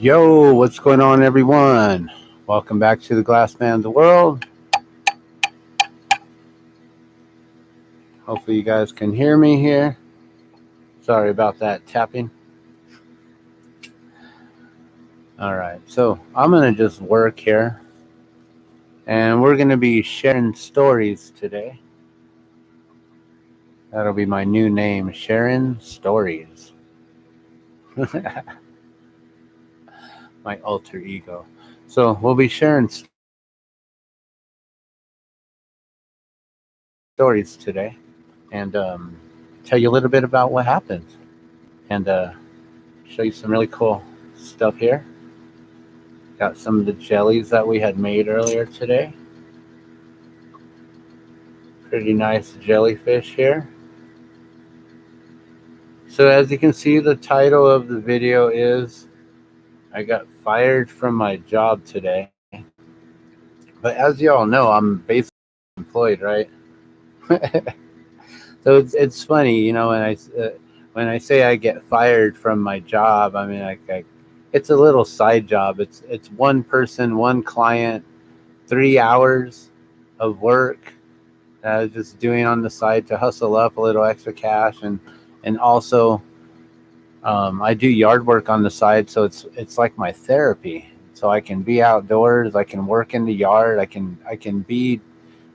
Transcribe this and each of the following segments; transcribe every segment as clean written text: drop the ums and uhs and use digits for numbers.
Yo, what's going on, everyone? Welcome back to the Glassman's world. Hopefully, you guys can hear me here. Sorry about that tapping. All right, so I'm going to just work here, and we're going to be sharing stories today. That'll be my new name, Sharing Stories. My alter ego. So, we'll be sharing stories today and tell you a little bit about what happened and show you some really cool stuff here. Got some of the jellies that we had made earlier today. Pretty nice jellyfish here. So as you can see, the title of the video is I got fired from my job today. But as you all know, I'm basically employed, right? So it's funny, when I say I get fired from my job, I mean it's a little side job. It's one person, one client, 3 hours of work just doing on the side to hustle up a little extra cash, and also I do yard work on the side, so it's like my therapy. So I can be outdoors, I can work in the yard, I can be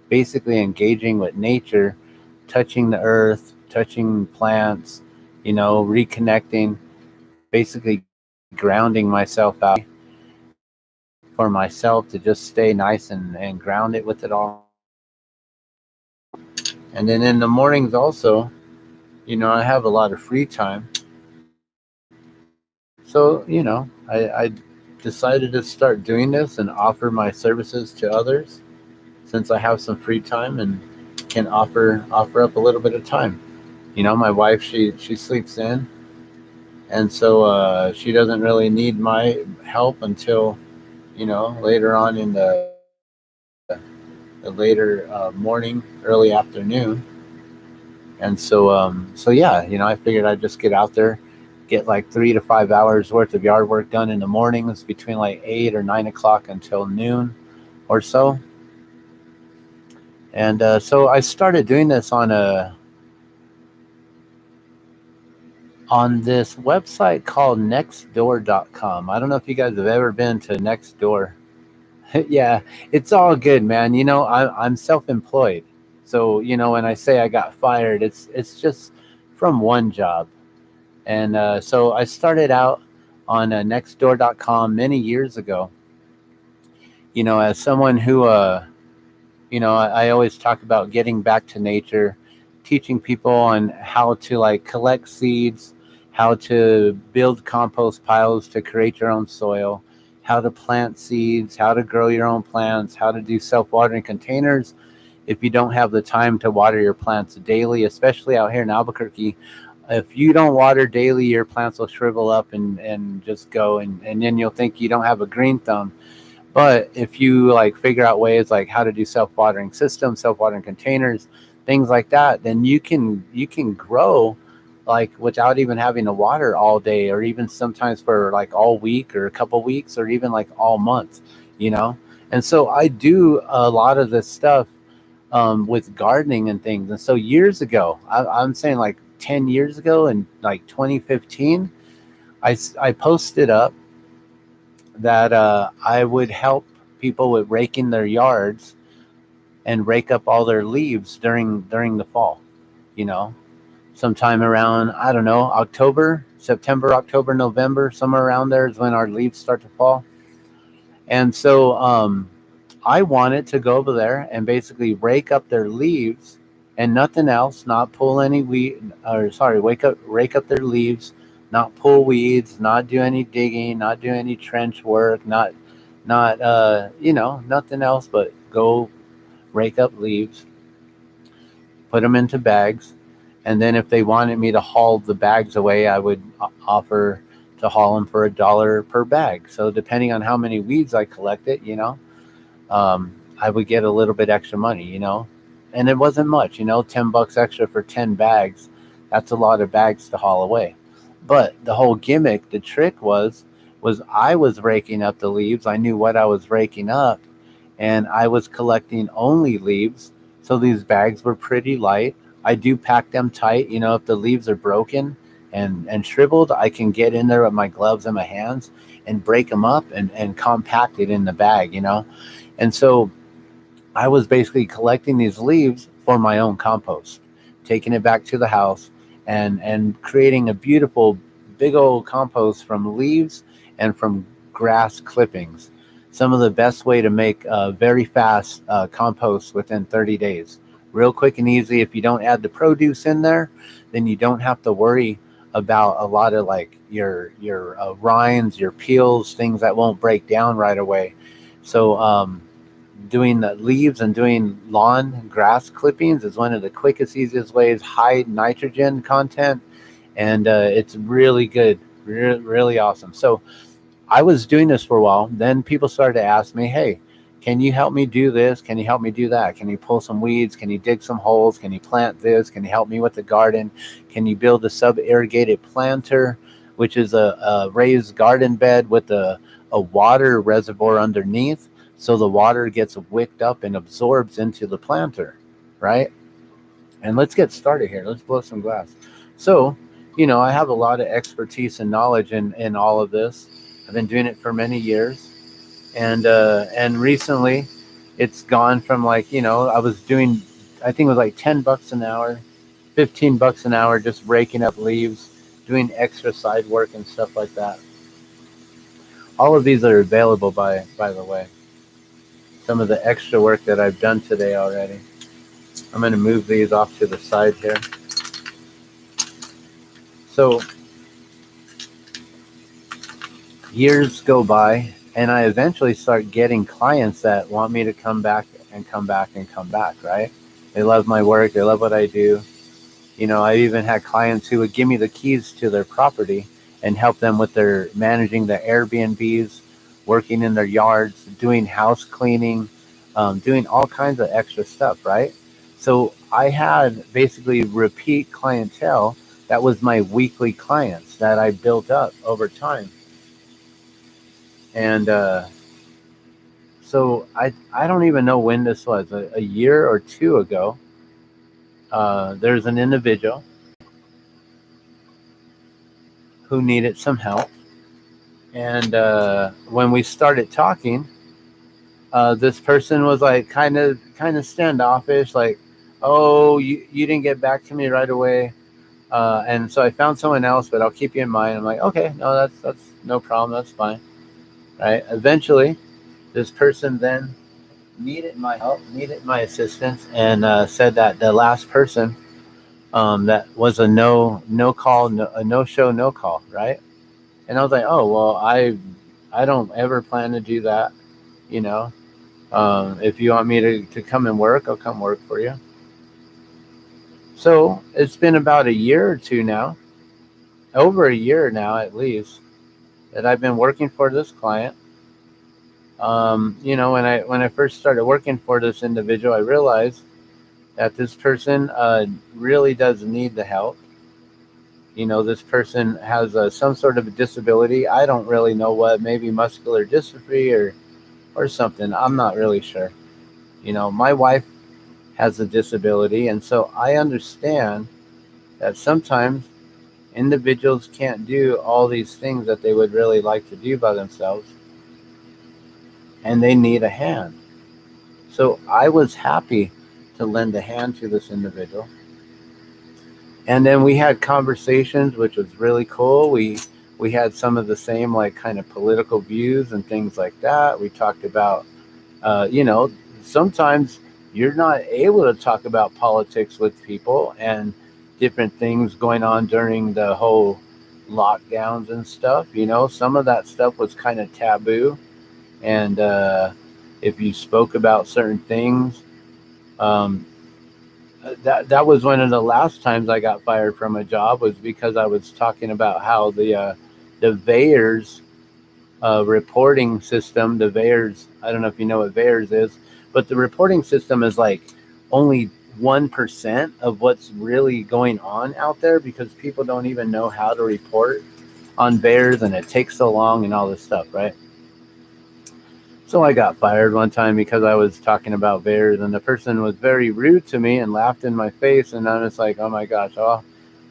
basically engaging with nature, touching the earth, touching plants, reconnecting, basically grounding myself out for myself to just stay nice and grounded with it all. And then in the mornings also, I have a lot of free time. So, I decided to start doing this and offer my services to others since I have some free time and can offer up a little bit of time. My wife, she sleeps in, and so she doesn't really need my help until later on in the later morning, early afternoon. And so yeah, I figured I'd just get out there, get like 3 to 5 hours worth of yard work done in the mornings between like 8 or 9 o'clock until noon or so. And so I started doing this on this website called nextdoor.com. I don't know if you guys have ever been to Nextdoor. Yeah, it's all good, man. I'm self-employed. So, when I say I got fired, it's just from one job. And so I started out on nextdoor.com many years ago, as someone who, I always talk about getting back to nature, teaching people on how to like collect seeds, how to build compost piles to create your own soil, how to plant seeds, how to grow your own plants, how to do self-watering containers if you don't have the time to water your plants daily, especially out here in Albuquerque. If you don't water daily, your plants will shrivel up and just go, and then you'll think you don't have a green thumb. But if you like figure out ways like how to do self-watering systems, self-watering containers, things like that, then you can grow like without even having to water all day, or even sometimes for like all week or a couple weeks or even like all month, you know. And so I do a lot of this stuff with gardening and things. And so years ago, I'm saying like 10 years ago in like 2015, I posted up that I would help people with raking their yards and rake up all their leaves during the fall. You know, sometime around, I don't know, October, September, October, November, somewhere around there is when our leaves start to fall. And so I wanted to go over there and basically rake up their leaves and nothing else, not pull any weed, or sorry, rake up their leaves, not pull weeds, not do any digging, not do any trench work, not nothing else but go rake up leaves, put them into bags, and then if they wanted me to haul the bags away, I would offer to haul them for $1 per bag. So depending on how many weeds I collected, I would get a little bit extra money, and it wasn't much, $10 extra for 10 bags. That's a lot of bags to haul away. But the whole gimmick, the trick was was I was raking up the leaves. I knew what I was raking up, and I was collecting only leaves. So these bags were pretty light. I do pack them tight. If the leaves are broken and shriveled, I can get in there with my gloves and my hands and break them up and compact it in the bag. And so I was basically collecting these leaves for my own compost, taking it back to the house and creating a beautiful big old compost from leaves and from grass clippings. Some of the best way to make very fast compost within 30 days. Real quick and easy. If you don't add the produce in there, then you don't have to worry about a lot of like your rinds, your peels, things that won't break down right away. So doing the leaves and doing lawn grass clippings is one of the quickest, easiest ways. High nitrogen content, and it's really good, really awesome. So I was doing this for a while. Then people started to ask me, "Hey, can you help me do this? Can you help me do that? Can you pull some weeds? Can you dig some holes? Can you plant this? Can you help me with the garden? Can you build a sub-irrigated planter, which is a raised garden bed with a water reservoir underneath, so the water gets wicked up and absorbs into the planter, right?" And let's get started here. Let's blow some glass. So, I have a lot of expertise and knowledge in all of this. I've been doing it for many years, and recently, it's gone from like I was doing, I think it was like $10 an hour, $15 an hour, just raking up leaves, doing extra side work and stuff like that. All of these are available by the way. Some of the extra work that I've done today already. I'm going to move these off to the side here. So years go by, and I eventually start getting clients that want me to come back and come back and come back, right? They love my work. They love what I do. I even had clients who would give me the keys to their property and help them with their managing the Airbnbs, working in their yards, doing house cleaning, doing all kinds of extra stuff, right? So I had basically repeat clientele that was my weekly clients that I built up over time. And so I don't even know when this was, a year or two ago. There's an individual who needed some help. And when we started talking, this person was like kind of standoffish, like, "Oh, you didn't get back to me right away." And so I found someone else, but I'll keep you in mind. I'm like, "Okay, no, that's no problem. That's fine." Right. Eventually, this person then needed my help, needed my assistance, and said that the last person, that was a no call, a no show, no call, right? And I was like, "Oh well, I don't ever plan to do that, you know. If you want me to come and work, I'll come work for you." So it's been about a year or two now, over a year now at least, that I've been working for this client. When I first started working for this individual, I realized that this person really does need the help. This person has some sort of a disability. I don't really know what, maybe muscular dystrophy or something. I'm not really sure. My wife has a disability, and so I understand that sometimes individuals can't do all these things that they would really like to do by themselves, and they need a hand. So I was happy to lend a hand to this individual. And then we had conversations, which was really cool. We had some of the same like kind of political views and things like that. We talked about, uh, you know, sometimes you're not able to talk about politics with people and different things going on during the whole lockdowns and stuff. Some of that stuff was kind of taboo, and if you spoke about certain things, um, that was one of the last times I got fired from a job, was because I was talking about how the VAERS reporting system, the VAERS, I don't know if you know what VAERS is, but the reporting system is like only 1% of what's really going on out there, because people don't even know how to report. on bears and it takes so long and all this stuff, right? So I got fired one time because I was talking about bears, and the person was very rude to me and laughed in my face, and I'm just like, oh my gosh, oh,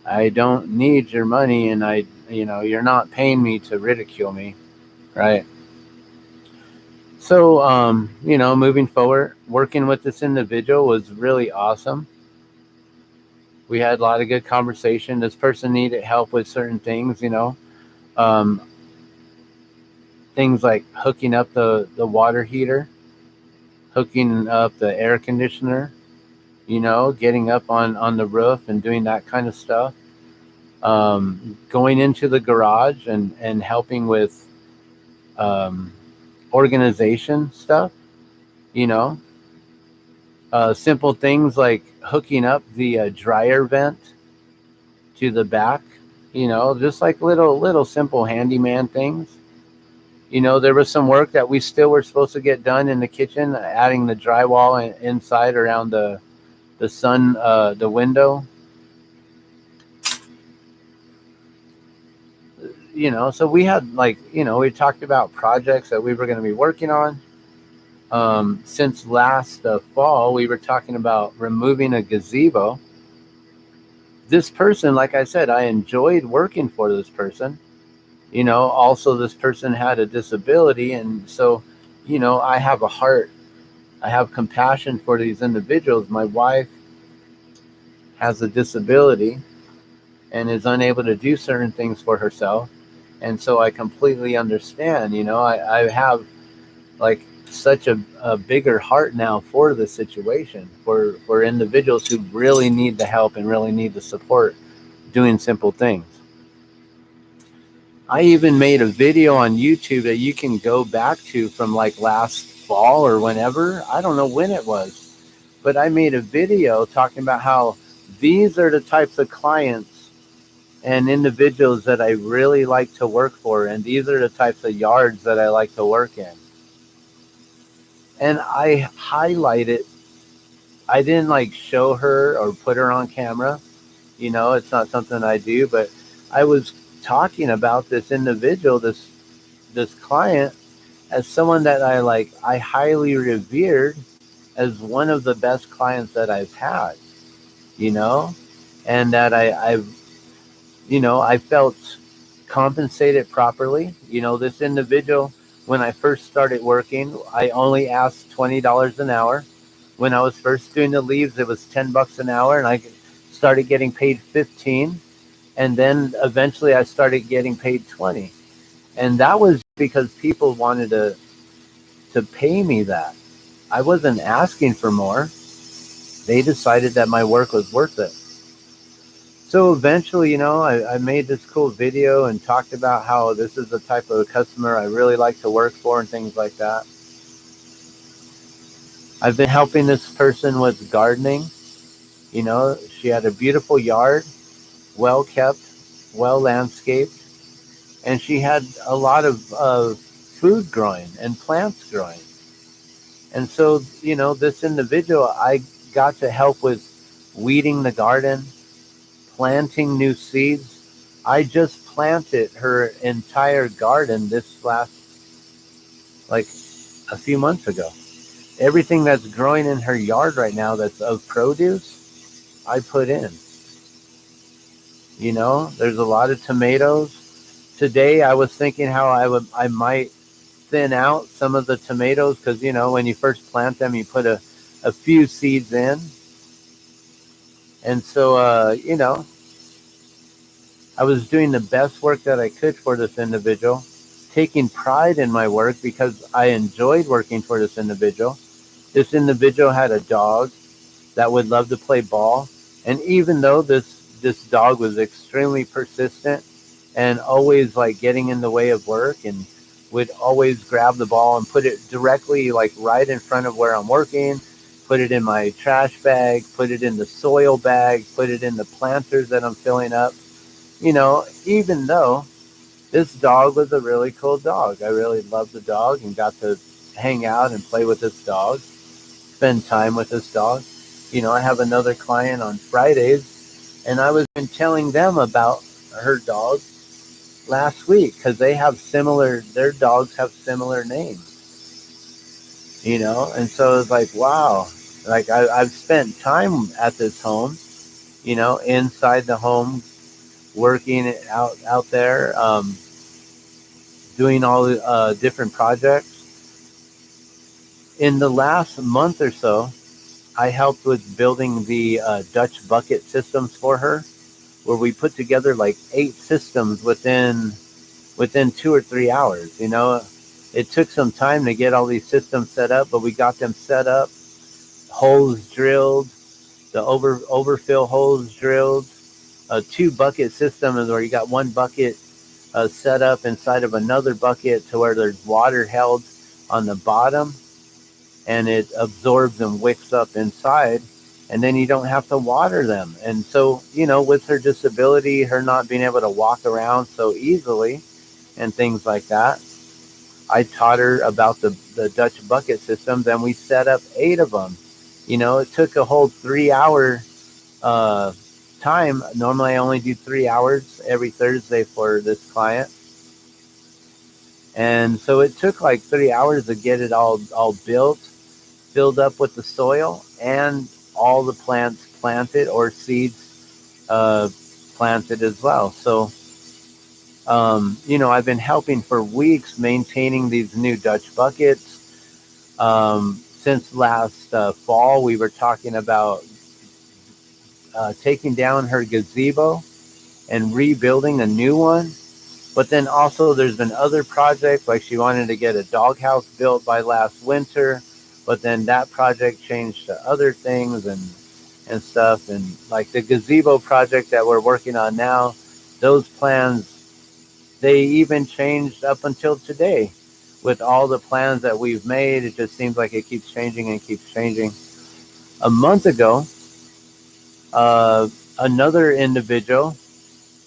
I don't need your money, and you're not paying me to ridicule me, right? So, moving forward, working with this individual was really awesome. We had a lot of good conversation. This person needed help with certain things, um, things like hooking up the water heater, hooking up the air conditioner, getting up on the roof and doing that kind of stuff. Going into the garage and helping with um, organization stuff, you know, simple things like hooking up the dryer vent to the back, just like little simple handyman things. There was some work that we still were supposed to get done in the kitchen, adding the drywall inside around the window. So we had, like, we talked about projects that we were going to be working on. Since last fall, we were talking about removing a gazebo. This person, like I said, I enjoyed working for this person. Also, this person had a disability, and so, I have a heart. I have compassion for these individuals. My wife has a disability and is unable to do certain things for herself, and so I completely understand. I have, like, such a bigger heart now for the situation, for individuals who really need the help and really need the support doing simple things. I even made a video on YouTube that you can go back to from like last fall or whenever. I don't know when it was, but I made a video talking about how these are the types of clients and individuals that I really like to work for, and these are the types of yards that I like to work in. And I highlighted, I didn't like show her or put her on camera. It's not something I do, but I was talking about this individual, this client, as someone that I highly revered as one of the best clients that I've had, you know, and that I felt compensated properly. This individual, when I first started working, I only asked $20 an hour. When I was first doing the leaves, it was $10 an hour, and I started getting paid 15, and then eventually I started getting paid 20, and that was because people wanted to pay me that. I wasn't asking for more. They decided that my work was worth it. So eventually, I made this cool video and talked about how this is the type of customer I really like to work for and things like that. I've been helping this person with gardening. She had a beautiful yard, well kept, well landscaped, and she had a lot of food growing and plants growing. And so, this individual, I got to help with weeding the garden, planting new seeds. I just planted her entire garden this last, like, a few months ago. Everything that's growing in her yard right now that's of produce, I put in. There's a lot of tomatoes. Today I was thinking how I might thin out some of the tomatoes, because when you first plant them, you put a few seeds in. And so, I was doing the best work that I could for this individual, taking pride in my work because I enjoyed working for this individual. This individual had a dog that would love to play ball. And even though this dog was extremely persistent and always like getting in the way of work, and would always grab the ball and put it directly like right in front of where I'm working, put it in my trash bag, put it in the soil bag, put it in the planters that I'm filling up. Even though this dog was a really cool dog, I really loved the dog and got to hang out and play with this dog, spend time with this dog. I have another client on Fridays, and I was been telling them about her dog, last week because their dogs have similar names. And so it's like, wow, like I've spent time at this home, inside the home, working out there, doing all the different projects. In the last month or so, I helped with building the Dutch bucket systems for her, where we put together like 8 systems within 2 or 3 hours. It took some time to get all these systems set up, but we got them set up, holes drilled, the overfill holes drilled, 2 bucket system is where you got one bucket set up inside of another bucket to where there's water held on the bottom, and it absorbs and wicks up inside, and then you don't have to water them. And so, with her disability, her not being able to walk around so easily and things like that, I taught her about the Dutch bucket systems, and we set up 8 of them. It took a whole 3 hour uh, time. Normally I only do 3 hours every Thursday for this client. And so it took like 3 hours to get it all built, filled up with the soil, and all the plants planted, or seeds planted as well. So, I've been helping for weeks maintaining these new Dutch buckets. Since last fall, we were talking about taking down her gazebo and rebuilding a new one. But then also there's been other projects, like she wanted to get a doghouse built by last winter, but then that project changed to other things and stuff. And like the gazebo project that we're working on now, those plans, they even changed up until today. With all the plans that we've made, it just seems like it keeps changing and keeps changing. A month ago, another individual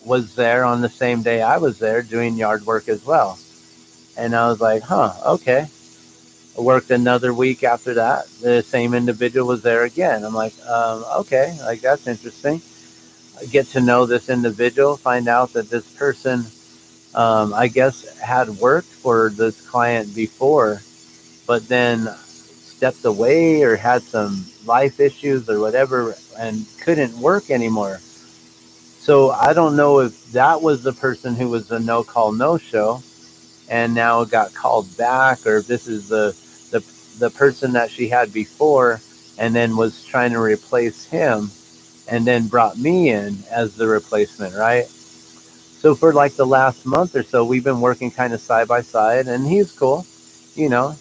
was there on the same day I was there doing yard work as well. And I was like, huh, okay. I worked another week after that. The same individual was there again. I'm like, okay, like that's interesting. I get to know this individual, find out that this person, I guess, had worked for this client before, but then stepped away or had some life issues or whatever and couldn't work anymore. So I don't know if that was the person who was the no call no show and now got called back, or if this is the person that she had before and then was trying to replace him and then brought me in as the replacement, right? So for like the last month or so, we've been working kind of side by side, and he's cool. You know,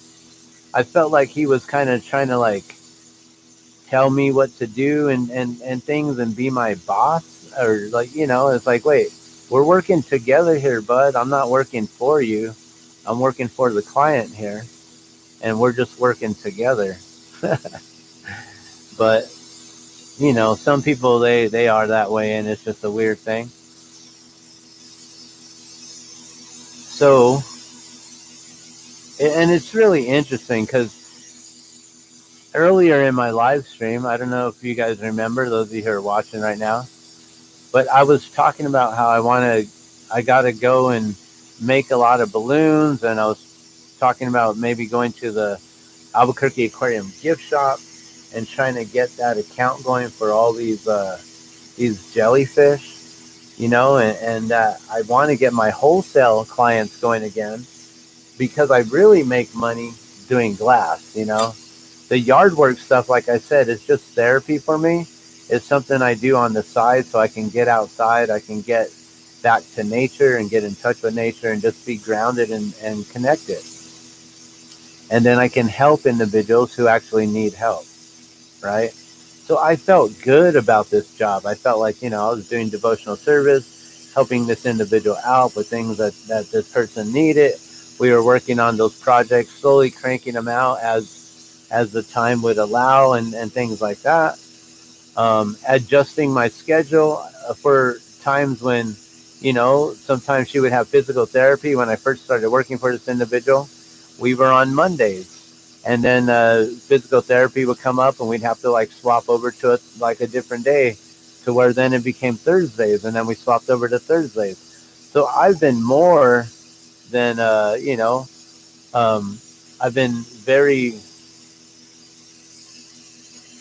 I felt like he was kind of trying to like tell me what to do and things and be my boss, or like, it's like, wait, we're working together here, bud. I'm not working for you. I'm working for the client here, and we're just working together. But some people, they are that way, and it's just a weird thing. So, and it's really interesting because earlier in my live stream, I don't know if you guys remember, those of you who are watching right now, but I was talking about how I got to go and make a lot of balloons, and I was talking about maybe going to the Albuquerque Aquarium gift shop and trying to get that account going for all these jellyfish, and I want to get my wholesale clients going again, because I really make money doing glass. The yard work stuff, like I said, is just therapy for me. It's something I do on the side so I can get outside, I can get back to nature and get in touch with nature and just be grounded and connected. And then I can help individuals who actually need help, right? So I felt good about this job. I felt like, I was doing devotional service, helping this individual out with things that this person needed. We were working on those projects, slowly cranking them out as the time would allow, and things like that. Adjusting my schedule for times when, sometimes she would have physical therapy. When I first started working for this individual, we were on Mondays. And then physical therapy would come up, and we'd have to like swap over to it like a different day, to where then it became Thursdays, and then we swapped over to Thursdays. So I've been more than, um, I've been very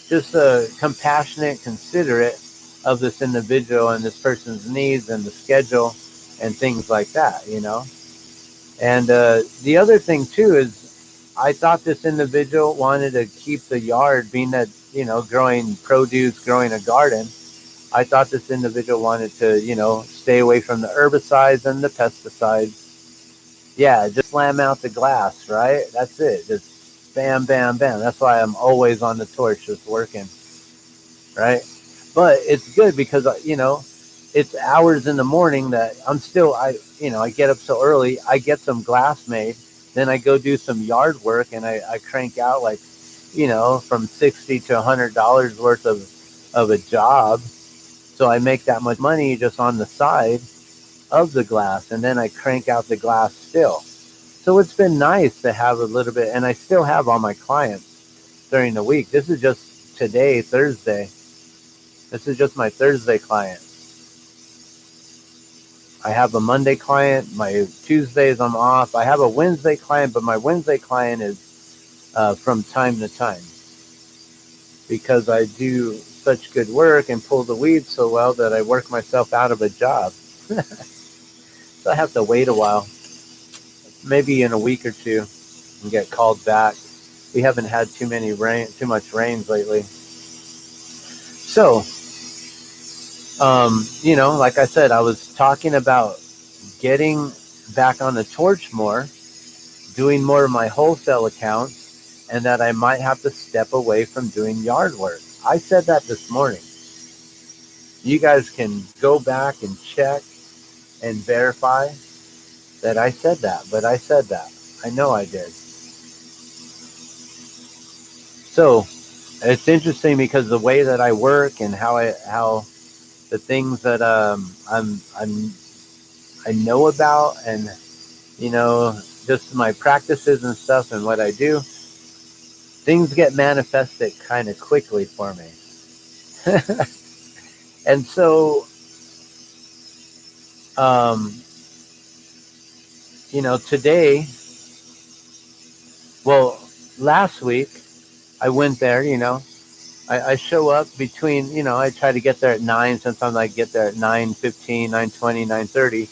just compassionate, considerate of this individual and this person's needs and the schedule and things like that. And the other thing too is I thought this individual wanted to keep the yard, being that, growing produce, growing a garden. I thought this individual wanted to, stay away from the herbicides and the pesticides. Yeah, just slam out the glass, right? That's it. Just bam, bam, bam. That's why I'm always on the torch, just working, right? But it's good because, it's hours in the morning that I get up so early. I get some glass made, then I go do some yard work, and I crank out like, from $60 to $100 worth of a job. So I make that much money just on the side of the glass, and then I crank out the glass still. So it's been nice to have a little bit, and I still have all my clients during the week. This is just today, Thursday. This is just my Thursday client. I have a Monday client. My Tuesdays I'm off. I have a Wednesday client, but my Wednesday client is from time to time because I do such good work and pull the weeds so well that I work myself out of a job. So I have to wait a while, maybe in a week or two, and get called back. We haven't had too much rains lately. So, like I said, I was talking about getting back on the torch more, doing more of my wholesale accounts, and that I might have to step away from doing yard work. I said that this morning. You guys can go back and check and verify that I said that, but I said that. I know I did. So it's interesting because the way that I work and how the things that I know about, and just my practices and stuff and what I do, things get manifested kind of quickly for me. And so, um, today, well, last week I went there. I show up between, I try to get there at 9. Sometimes I get there at 9:15, 9:20, 9:30.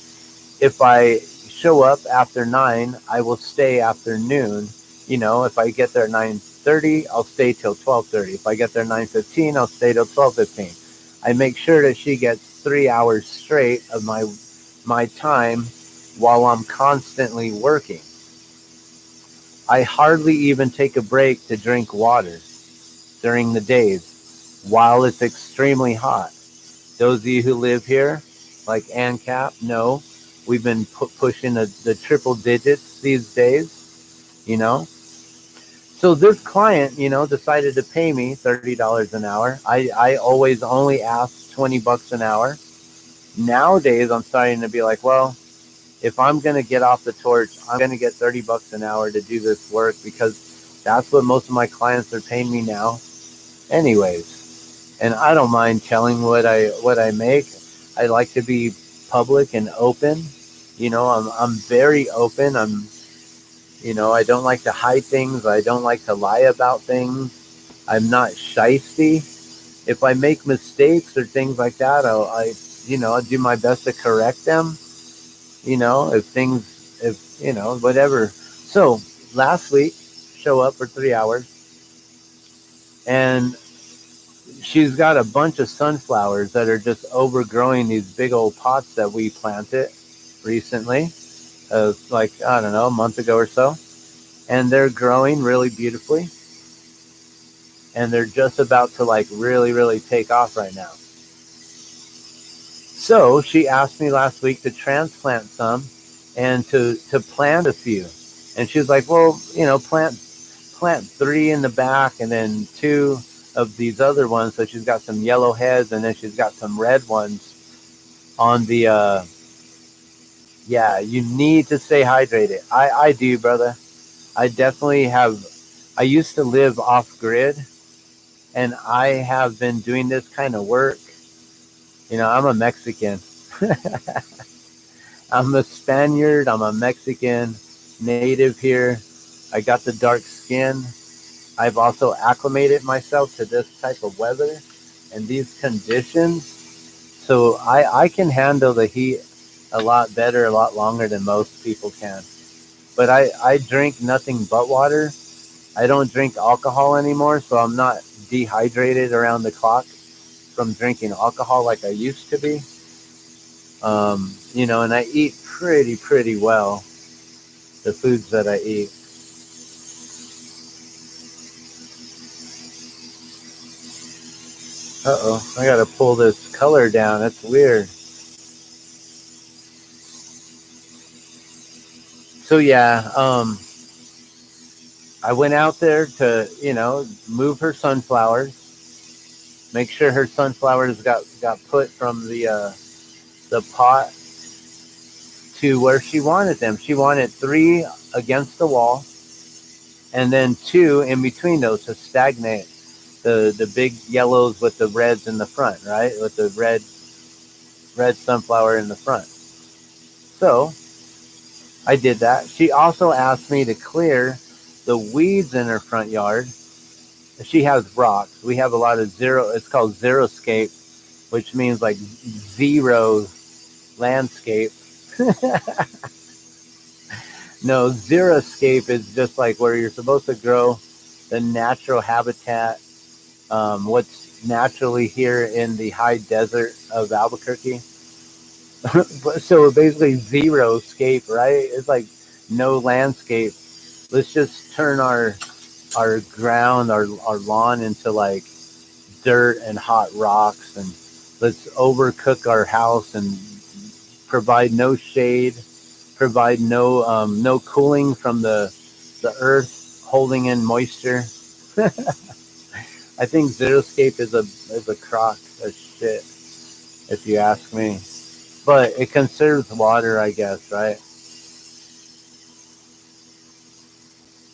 If I show up after 9, I will stay after noon. If I get there at 9:30, I'll stay till 12:30. If I get there at 9:15, I'll stay till 12:15. I make sure that she gets 3 hours straight of my time while I'm constantly working. I hardly even take a break to drink water during the days while it's extremely hot. Those of you who live here, like ANCAP, know we've been pushing the triple digits these days, you know. So this client, decided to pay me $30 an hour. I always only ask $20 an hour. Nowadays, I'm starting to be like, well, if I'm going to get off the torch, I'm going to get $30 an hour to do this work because that's what most of my clients are paying me now anyways. And I don't mind telling what I make. I like to be public and open. I'm very open. I don't like to hide things. I don't like to lie about things. I'm not shysty. If I make mistakes or things like that, I'll do my best to correct them. If whatever. So last week, show up for 3 hours, and she's got a bunch of sunflowers that are just overgrowing these big old pots that we planted recently, like, I don't know, a month ago or so. And they're growing really beautifully. And they're just about to like really, really take off right now. So she asked me last week to transplant some and to plant a few. And she was like, well, plant 3 in the back and then 2 of these other ones. So she's got some yellow heads and then she's got some red ones on the, yeah, you need to stay hydrated. I do, brother. I definitely have. I used to live off grid, and I have been doing this kind of work. I'm a Mexican. I'm a Spaniard. I'm a Mexican native here. I got the dark skin. I've also acclimated myself to this type of weather and these conditions. So I can handle the heat a lot better, a lot longer than most people can. But I drink nothing but water. I don't drink alcohol anymore, so I'm not dehydrated around the clock from drinking alcohol like I used to be. And I eat pretty well, the foods that I eat. Uh-oh, I gotta pull this color down. That's weird. So yeah, I went out there to, move her sunflowers, make sure her sunflowers got put from the pot to where she wanted them. She wanted three against the wall, and then two in between those to stagnate the big yellows with the reds in the front, right? With the red sunflower in the front. So I did that. She also asked me to clear the weeds in her front yard. She has rocks. We have a lot of zero. It's called xeriscape, which means like zero landscape. No, xeriscape is just like where you're supposed to grow the natural habitat, what's naturally here in the high desert of Albuquerque. So basically zero scape, right? It's like no landscape. Let's just turn our ground, our lawn into like dirt and hot rocks, and let's overcook our house and provide no shade, provide no cooling from the earth holding in moisture. I think xeriscape is a crock of shit, if you ask me. But it conserves water, I guess, right?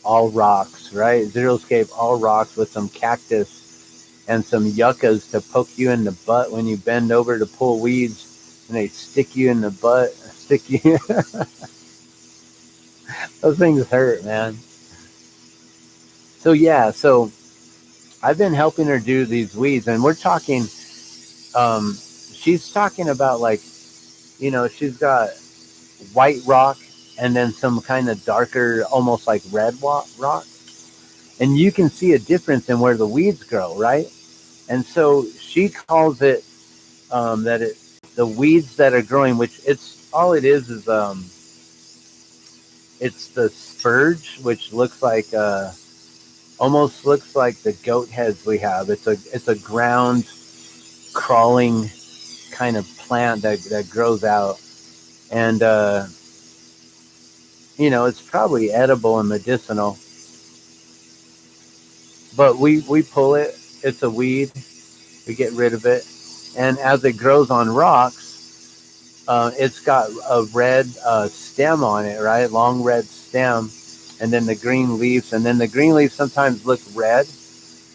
All rocks, right? Xeriscape, all rocks with some cactus and some yuccas to poke you in the butt when you bend over to pull weeds, and they stick you in the butt. Stick you. Those things hurt, man. So yeah, so I've been helping her do these weeds, and we're talking. She's talking about like, she's got white rock and then some kind of darker, almost like red rock, and you can see a difference in where the weeds grow, right? And so she calls it that it the weeds that are growing, which it's all it is it's the spurge, which looks like almost looks like the goat heads we have. It's a ground crawling kind of plant that grows out, and it's probably edible and medicinal. But we pull it. It's a weed. We get rid of it, and as it grows on rocks, it's got a red stem on it, right? Long red stem, and then the green leaves, and then the green leaves sometimes look red,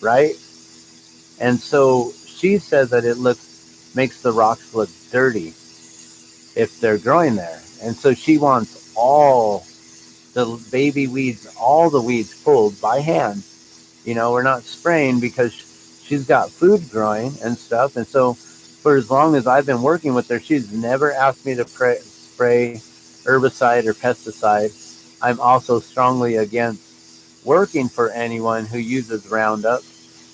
right? And so she says that it looks makes the rocks look dirty if they're growing there, and so she wants all the baby weeds, all the weeds pulled by hand. We're not spraying because she's got food growing and stuff. And so for as long as I've been working with her, she's never asked me to spray herbicide or pesticide. I'm also strongly against working for anyone who uses Roundup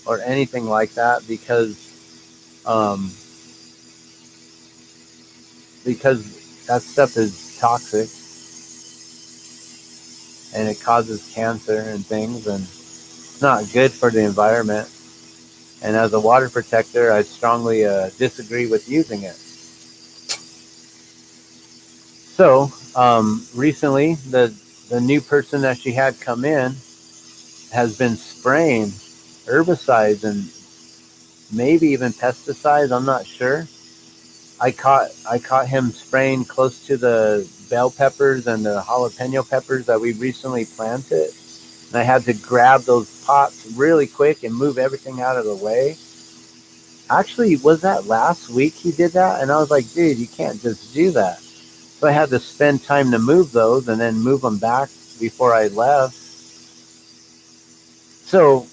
or anything like that um, because that stuff is toxic and it causes cancer and things, and it's not good for the environment. And as a water protector, I strongly disagree with using it. So recently, the new person that she had come in has been spraying herbicides and maybe even pesticides. I'm not sure. I caught him spraying close to the bell peppers and the jalapeno peppers that we recently planted. And I had to grab those pots really quick and move everything out of the way. Actually, was that last week he did that? And I was like, dude, you can't just do that. So I had to spend time to move those and then move them back before I left. So,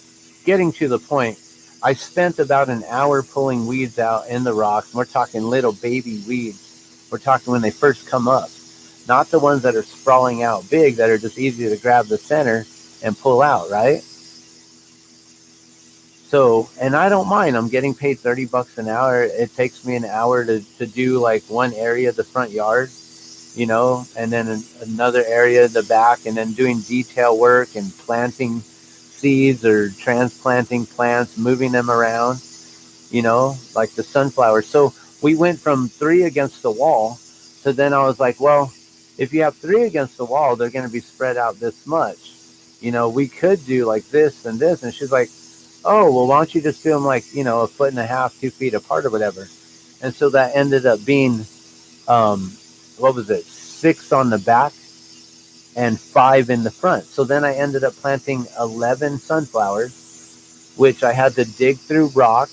getting to the point, I spent about an hour pulling weeds out in the rocks. We're talking little baby weeds. We're talking when they first come up, not the ones that are sprawling out big that are just easy to grab the center and pull out, right? So, and I don't mind. I'm getting paid $30 an hour. It takes me an hour to do like one area of the front yard, and then another area in the back, and then doing detail work and planting seeds or transplanting plants, moving them around, like the sunflowers. So we went from 3 against the wall to then I was like, well, if you have 3 against the wall, they're going to be spread out this much. We could do like this and this. And she's like, oh, well, why don't you just do them like, 1.5 feet, 2 feet apart or whatever. And so that ended up being, um, what was it, 6 on the back and 5 in the front. So then I ended up planting 11 sunflowers, which I had to dig through rock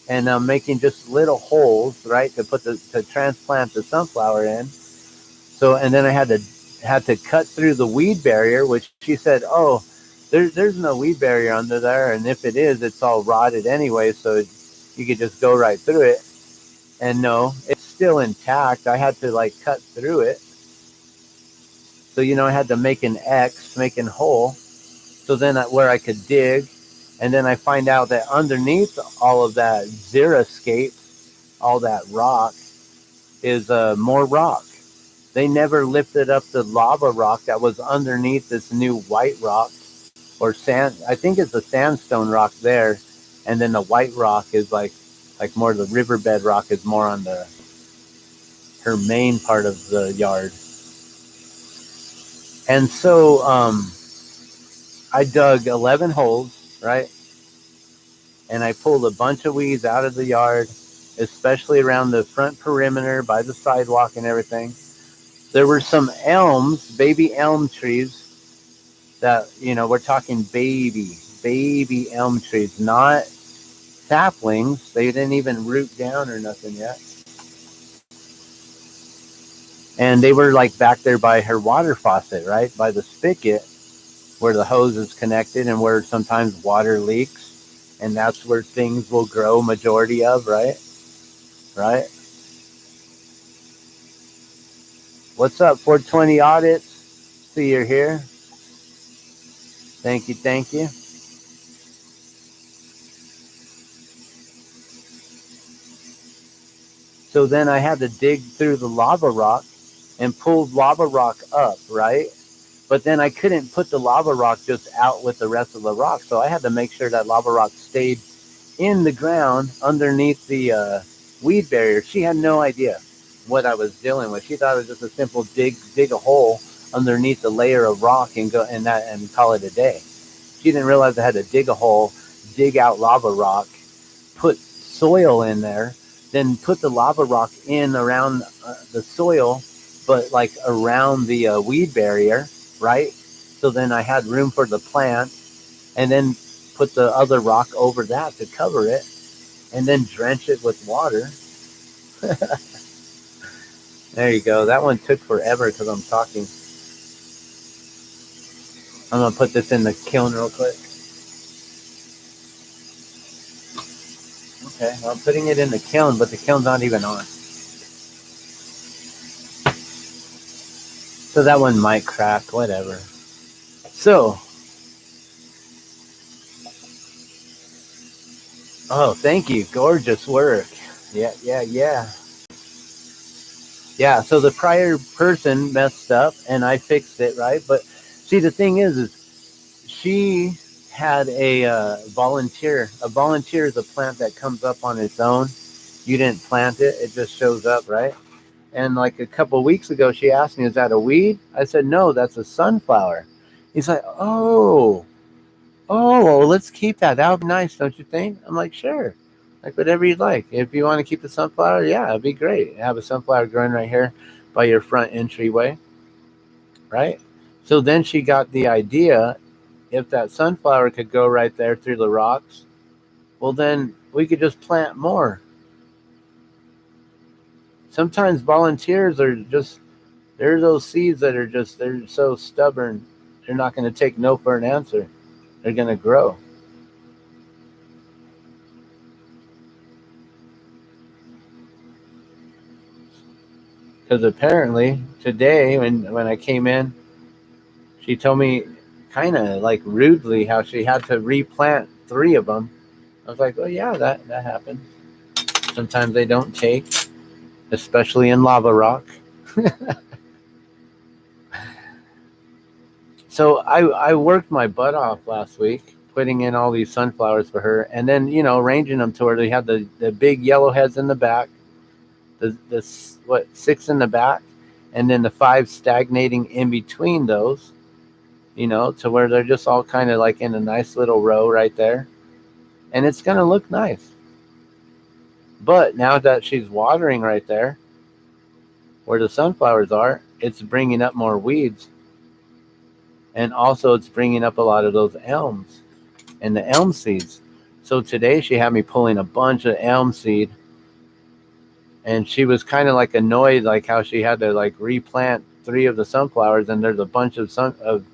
and making just little holes, right, to transplant the sunflower in. So, and then I had to cut through the weed barrier, which she said, oh, there's no weed barrier under there, and if it is, it's all rotted anyway, so you could just go right through it. And no, it's still intact. I had to like cut through it. So, I had to make an X, make a hole, so then where I could dig. And then I find out that underneath all of that xeriscape, all that rock, is more rock. They never lifted up the lava rock that was underneath this new white rock or sand. I think it's the sandstone rock there, and then the white rock is like more the riverbed rock is more on her main part of the yard. And so I dug 11 holes, right? And I pulled a bunch of weeds out of the yard, especially around the front perimeter by the sidewalk and everything. There were some elms, baby elm trees that, we're talking baby elm trees, not saplings. They didn't even root down or nothing yet. And they were like back there by her water faucet, right? By the spigot where the hose is connected and where sometimes water leaks. And that's where things will grow majority of, right? Right? What's up, 420 audits? See you're here. Thank you, thank you. So then I had to dig through the lava rock and pull lava rock up, right? But then I couldn't put the lava rock just out with the rest of the rock. So I had to make sure that lava rock stayed in the ground underneath the weed barrier. She had no idea what I was dealing with. She thought it was just a simple dig a hole underneath the layer of rock and call it a day. She didn't realize I had to dig a hole, dig out lava rock, put soil in there, then put the lava rock in around the soil, but like around the weed barrier, right? So then I had room for the plant, and then put the other rock over that to cover it, and then drench it with water. There you go. That one took forever because I'm talking. I'm going to put this in the kiln real quick. Okay, well, I'm putting it in the kiln, but the kiln's not even on. So that one might crack, whatever. So, oh, thank you. Gorgeous work. Yeah. Yeah, so the prior person messed up and I fixed it, right? But see, the thing is she had a volunteer. A volunteer is a plant that comes up on its own. You didn't plant it, it just shows up, right? And like a couple of weeks ago, she asked me, is that a weed? I said, no, that's a sunflower. He's like, well, let's keep that. That would be nice, don't you think? I'm like, sure. Like whatever you'd like. If you want to keep the sunflower, yeah, it'd be great. Have a sunflower growing right here by your front entryway, right? So then she got the idea, if that sunflower could go right there through the rocks, well, then we could just plant more. Sometimes volunteers are just There are those seeds that are just, they're so stubborn. They're not going to take no for an answer. They're going to grow. Because apparently today, when I came in, she told me kind of like rudely how she had to replant 3 of them. I was like, oh yeah, that happens. Sometimes they don't take, especially in lava rock. So I worked my butt off last week putting in all these sunflowers for her, and then arranging them to where they had the big yellow heads in the back, the what 6 in the back, and then the 5 stagnating in between those, to where they're just all kind of like in a nice little row right there, and it's gonna look nice. But now that she's watering right there where the sunflowers are, it's bringing up more weeds, and also it's bringing up a lot of those elms and the elm seeds. So today she had me pulling a bunch of elm seed, and she was kind of like annoyed, like how she had to like replant 3 of the sunflowers, and there's a bunch of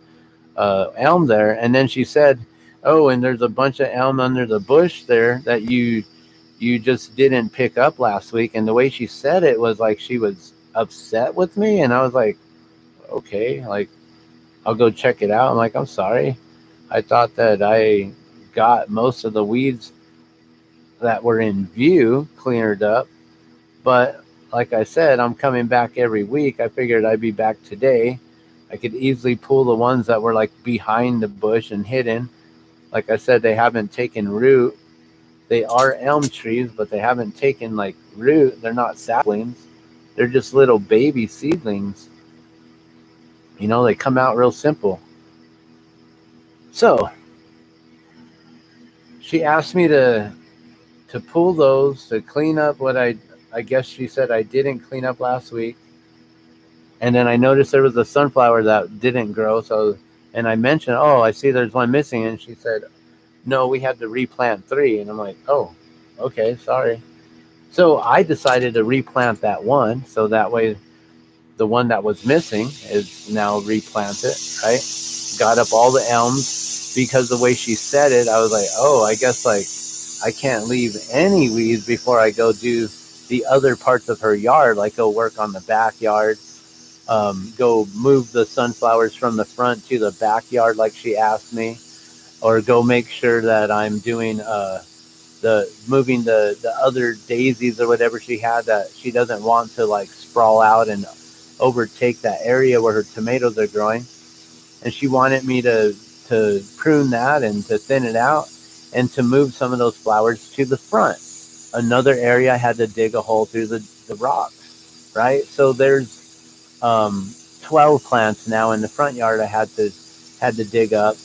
elm there. And then she said, "Oh, and there's a bunch of elm under the bush there that you just didn't pick up last week." And the way she said it was like she was upset with me, and I was like, "Okay, like I'll go check it out." I'm like, "I'm sorry. I thought that I got most of the weeds that were in view cleared up, but like I said, I'm coming back every week. I figured I'd be back today. I could easily pull the ones that were like behind the bush and hidden. Like I said, they haven't taken root. They are elm trees, but they haven't taken like root. They're not saplings. They're just little baby seedlings. They come out real simple." So she asked me to pull those, to clean up what I guess she said I didn't clean up last week. And then I noticed there was a sunflower that didn't grow. And I mentioned, "Oh, I see there's one missing." And she said, "No, we had to replant 3." And I'm like, "Oh, okay, sorry." So I decided to replant that one. So that way the one that was missing is now replanted, right? Got up all the elms, because the way she said it, I was like, oh, I guess like I can't leave any weeds before I go do the other parts of her yard, like go work on the backyard, go move the sunflowers from the front to the backyard like she asked me, or go make sure that I'm doing the moving the other daisies or whatever she had that she doesn't want to like sprawl out and overtake that area where her tomatoes are growing. And she wanted me to prune that and to thin it out and to move some of those flowers to the front. Another area I had to dig a hole through the rocks, right? So there's 12 plants now in the front yard I had to dig up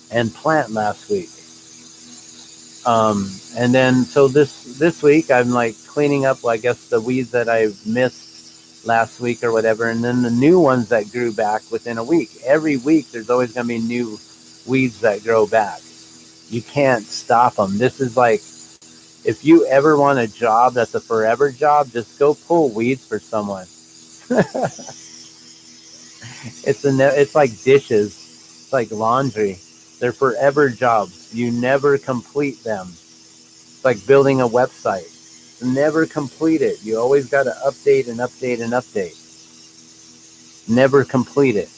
and plant last week. And then so this week I'm like cleaning up, I guess, the weeds that I missed last week or whatever, and then the new ones that grew back within a week. Every week there's always going to be new weeds that grow back. You can't stop them. This is like, if you ever want a job that's a forever job, just go pull weeds for someone. It's like dishes. It's like laundry. They're forever jobs. You never complete them. It's like building a website. Never complete it. You always got to update and update and update. Never complete it.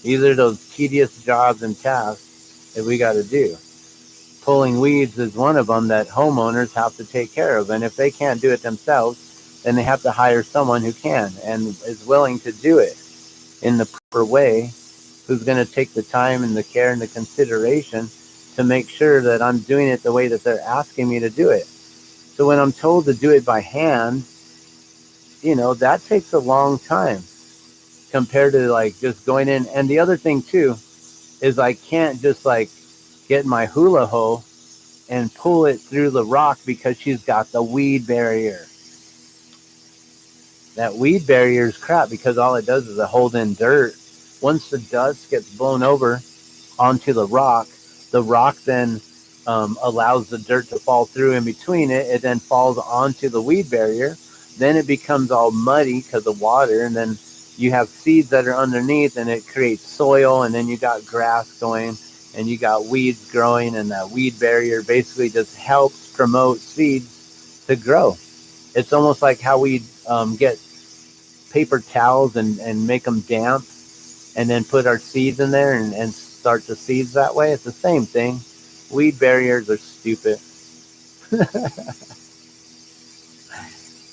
These are those tedious jobs and tasks that we got to do. Pulling weeds is one of them that homeowners have to take care of. And if they can't do it themselves, then they have to hire someone who can and is willing to do it in the proper way, who's going to take the time and the care and the consideration to make sure that I'm doing it the way that they're asking me to do it. So when I'm told to do it by hand, that takes a long time compared to like just going in. And the other thing too is I can't just like get my hula hoe and pull it through the rock because she's got the weed barrier. That weed barrier is crap because all it does is it hold in dirt. Once the dust gets blown over onto the rock then allows the dirt to fall through in between it. It then falls onto the weed barrier. then it becomes all muddy because of water, and then you have seeds that are underneath, and it creates soil, and then you got grass going, and you got weeds growing, and that weed barrier basically just helps promote seeds to grow. It's almost like how we get paper towels and make them damp, and then put our seeds in there and start the seeds that way. It's the same thing. Weed barriers are stupid.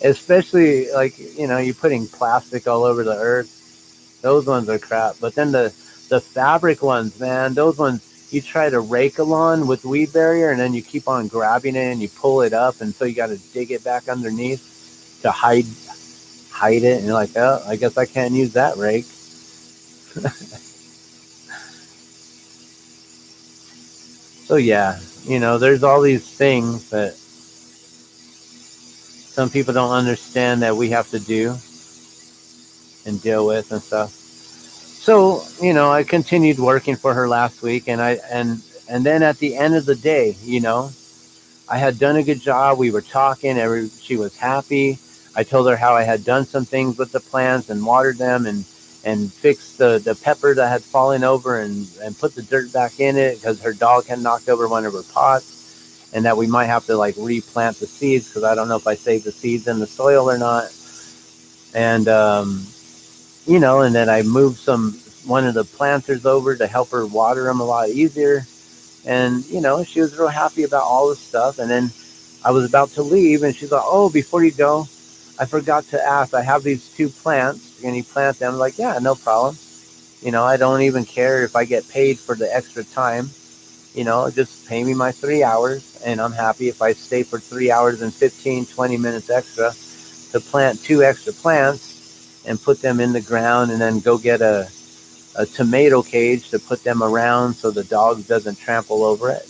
Especially like, you putting plastic all over the earth. Those ones are crap. But then the fabric ones, man, those ones you try to rake a lawn with weed barrier, and then you keep on grabbing it and you pull it up, and so you got to dig it back underneath to hide it, and you're like, oh, I guess I can't use that rake. So yeah, there's all these things that some people don't understand that we have to do and deal with and stuff. So, I continued working for her last week, and then at the end of the day, I had done a good job. We were talking, she was happy. I told her how I had done some things with the plants and watered them, and fixed the pepper that had fallen over, and put the dirt back in it because her dog had knocked over one of her pots, and that we might have to like replant the seeds because I don't know if I saved the seeds in the soil or not. And and then I moved one of the planters over to help her water them a lot easier. And she was real happy about all this stuff. And then I was about to leave, and she's like, "Oh, before you go, I forgot to ask. I have these two plants. Can you plant them?" I'm like, "Yeah, no problem. I don't even care if I get paid for the extra time. Just pay me my 3 hours, and I'm happy if I stay for 3 hours and 15, 20 minutes extra to plant two extra plants and put them in the ground, and then go get a tomato cage to put them around so the dog doesn't trample over it.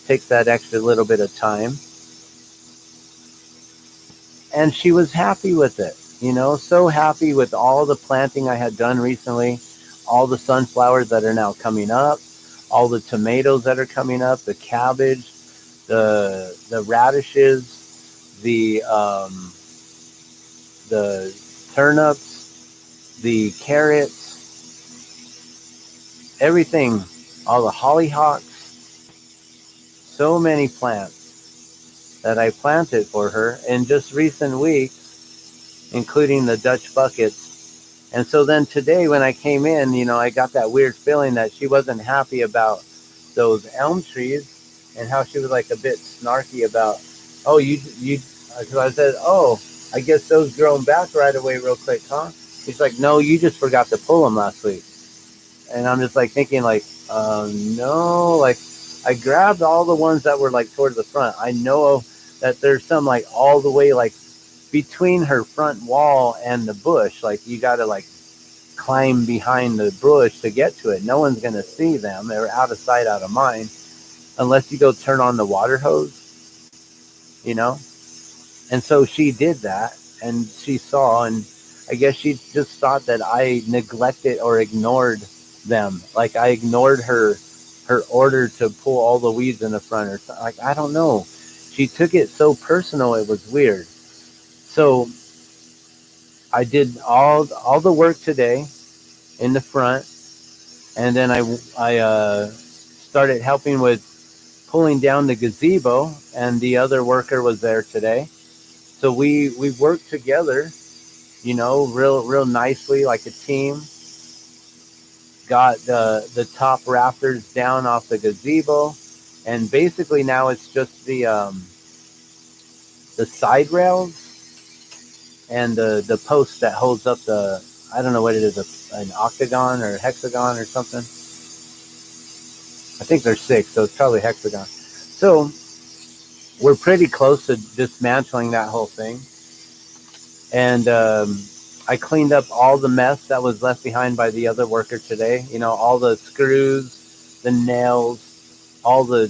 Takes that extra little bit of time." And she was happy with it, so happy with all the planting I had done recently, all the sunflowers that are now coming up, all the tomatoes that are coming up, the cabbage, the radishes, the turnips, the carrots, everything, all the hollyhocks, so many plants that I planted for her in just recent weeks, including the Dutch buckets. And so then today when I came in, I got that weird feeling that she wasn't happy about those elm trees, and how she was like a bit snarky about, "Oh, because I said, "Oh, I guess those grown back right away real quick, huh?" She's like, "No, you just forgot to pull them last week." And I'm just like thinking like, no, like I grabbed all the ones that were like towards the front. I know that there's some like all the way like between her front wall and the bush. Like you got to like climb behind the bush to get to it. No one's going to see them. They're out of sight, out of mind, unless you go turn on the water hose, you know? And so she did that, and she saw, and I guess she just thought that I neglected or ignored them. Like I ignored her order to pull all the weeds in the front, or something. Like I don't know. She took it so personal, it was weird. So I did all the work today in the front, and then I started helping with pulling down the gazebo, and the other worker was there today. So we worked together, real nicely like a team. Got the top rafters down off the gazebo, and basically now it's just the side rails and the post that holds up the, I don't know what it is, an octagon or hexagon or something. I think there's 6, so it's probably hexagon. So we're pretty close to dismantling that whole thing. And I cleaned up all the mess that was left behind by the other worker today. All the screws, the nails, all the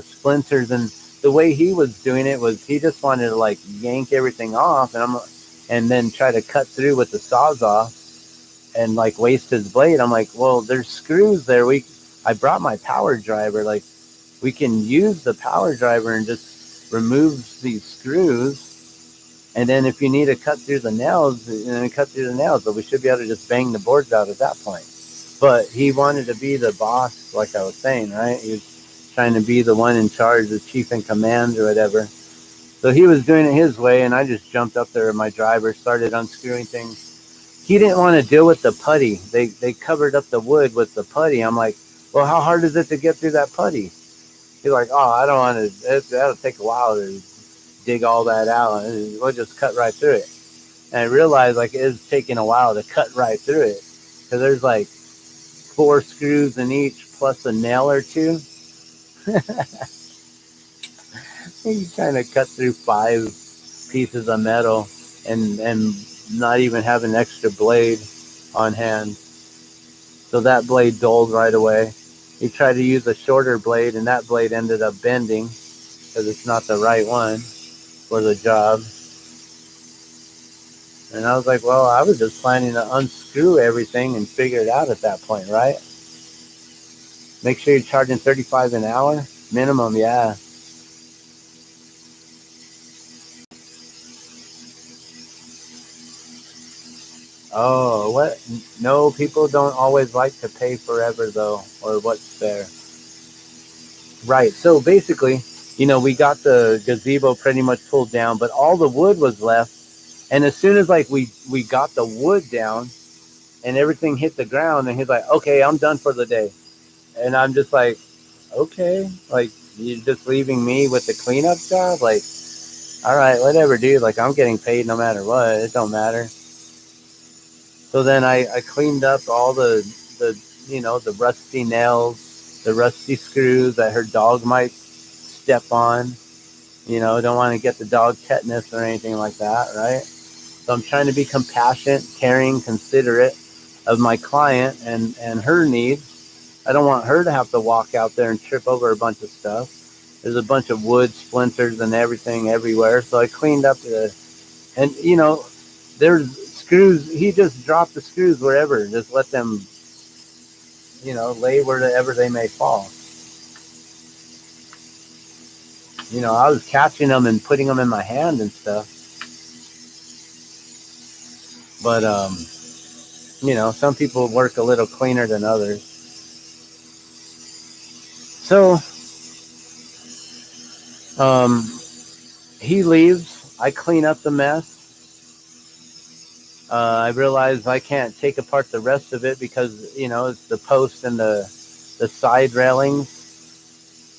splinters. And the way he was doing it was he just wanted to like yank everything off, and then try to cut through with the sawzall and like waste his blade. I'm like, well, there's screws there. I brought my power driver. Like we can use the power driver and just remove these screws And then if you need to cut through the nails, cut through the nails, but we should be able to just bang the boards out at that point. But he wanted to be the boss, like I was saying, right? He was trying to be the one in charge, the chief in command or whatever. So he was doing it his way, and I just jumped up there with my driver, started unscrewing things. He didn't want to deal with the putty. They covered up the wood with the putty. I'm like, well, how hard is it to get through that putty? He's like, oh, I don't want to. That'll take a while to dig all that out. We'll just cut right through it. And I realized like it is taking a while to cut right through it because there's like 4 screws in each plus a nail or two. You kind of cut through 5 pieces of metal and not even have an extra blade on hand. So that blade dulled right away. He tried to use a shorter blade, and that blade ended up bending because it's not the right one for the job. And I was like, well, I was just planning to unscrew everything and figure it out at that point, right? Make sure you're charging 35 an hour minimum, yeah. Oh, what? No, people don't always like to pay forever though, or what's there. Right. So basically, we got the gazebo pretty much pulled down, but all the wood was left. And as soon as like we got the wood down and everything hit the ground, and he's like, "Okay, I'm done for the day." And I'm just like, "Okay, like you're just leaving me with the cleanup job? Like, all right, whatever, dude. Like I'm getting paid no matter what. It don't matter." So then I cleaned up all the rusty nails, the rusty screws that her dog might step on. Don't want to get the dog tetanus or anything like that, right? So I'm trying to be compassionate, caring, considerate of my client and her needs. I don't want her to have to walk out there and trip over a bunch of stuff. There's a bunch of wood splinters and everything everywhere. So I cleaned up and there's screws. He just dropped the screws wherever. Just let them, lay wherever they may fall. I was catching them and putting them in my hand and stuff. But some people work a little cleaner than others. So um, he leaves. I clean up the mess. I realize I can't take apart the rest of it because it's the post and the side railings,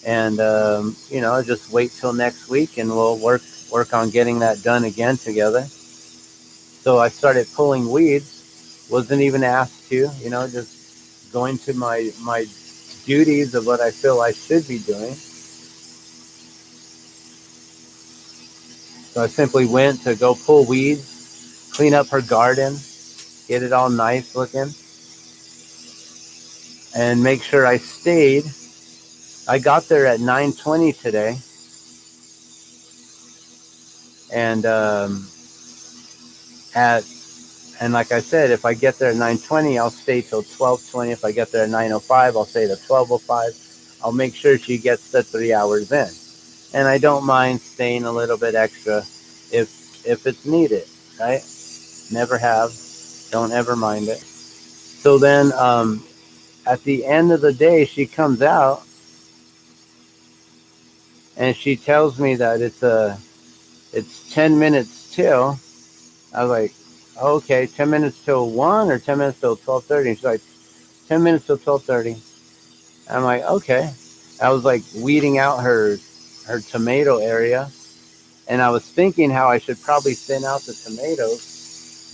and just wait till next week and we'll work on getting that done again together. So I started pulling weeds. Wasn't even asked to, just going to my duties of what I feel I should be doing. So I simply went to go pull weeds, clean up her garden, get it all nice looking, and make sure I stayed. I got there at 9:20 today, and at and like I said, if I get there at 9:20, I'll stay till 12:20. If I get there at 9:05, I'll stay till 12:05. I'll make sure she gets the 3 hours in, and I don't mind staying a little bit extra if it's needed. Right? Never have, don't ever mind it. So then, at the end of the day, she comes out and she tells me that it's 10 minutes till. I was like, okay, 10 minutes till 1 or 10 minutes till 12:30. And she's like, 10 minutes till 12:30. I'm like, okay. I was like weeding out her tomato area, and I was thinking how I should probably thin out the tomatoes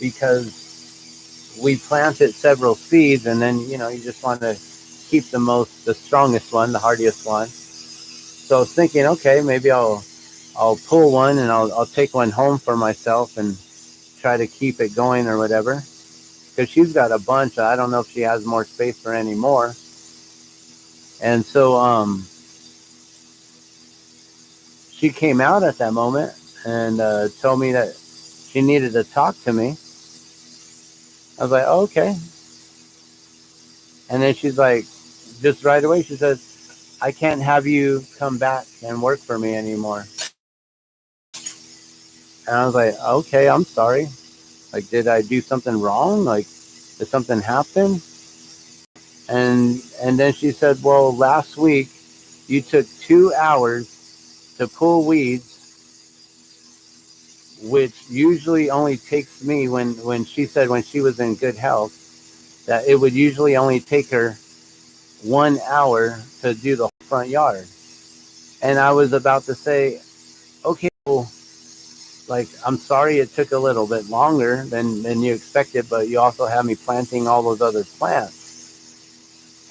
because we planted several seeds, and then you just want to keep the strongest one, the hardiest one. So I was thinking, okay, maybe I'll pull one and I'll take one home for myself and try to keep it going or whatever. Because she's got a bunch. I don't know if she has more space for any more. And so she came out at that moment and told me that she needed to talk to me. I was like, oh, okay. And then she's like, just right away, she says, I can't have you come back and work for me anymore. And I was like, okay, I'm sorry. Like, did I do something wrong? Like, did something happen? And then she said, well, last week you took 2 hours to pull weeds, which usually only takes me, when she said when she was in good health, that it would usually only take her 1 hour to do the front yard. And I was about to say, okay, well, like, I'm sorry it took a little bit longer than you expected, but you also had me planting all those other plants.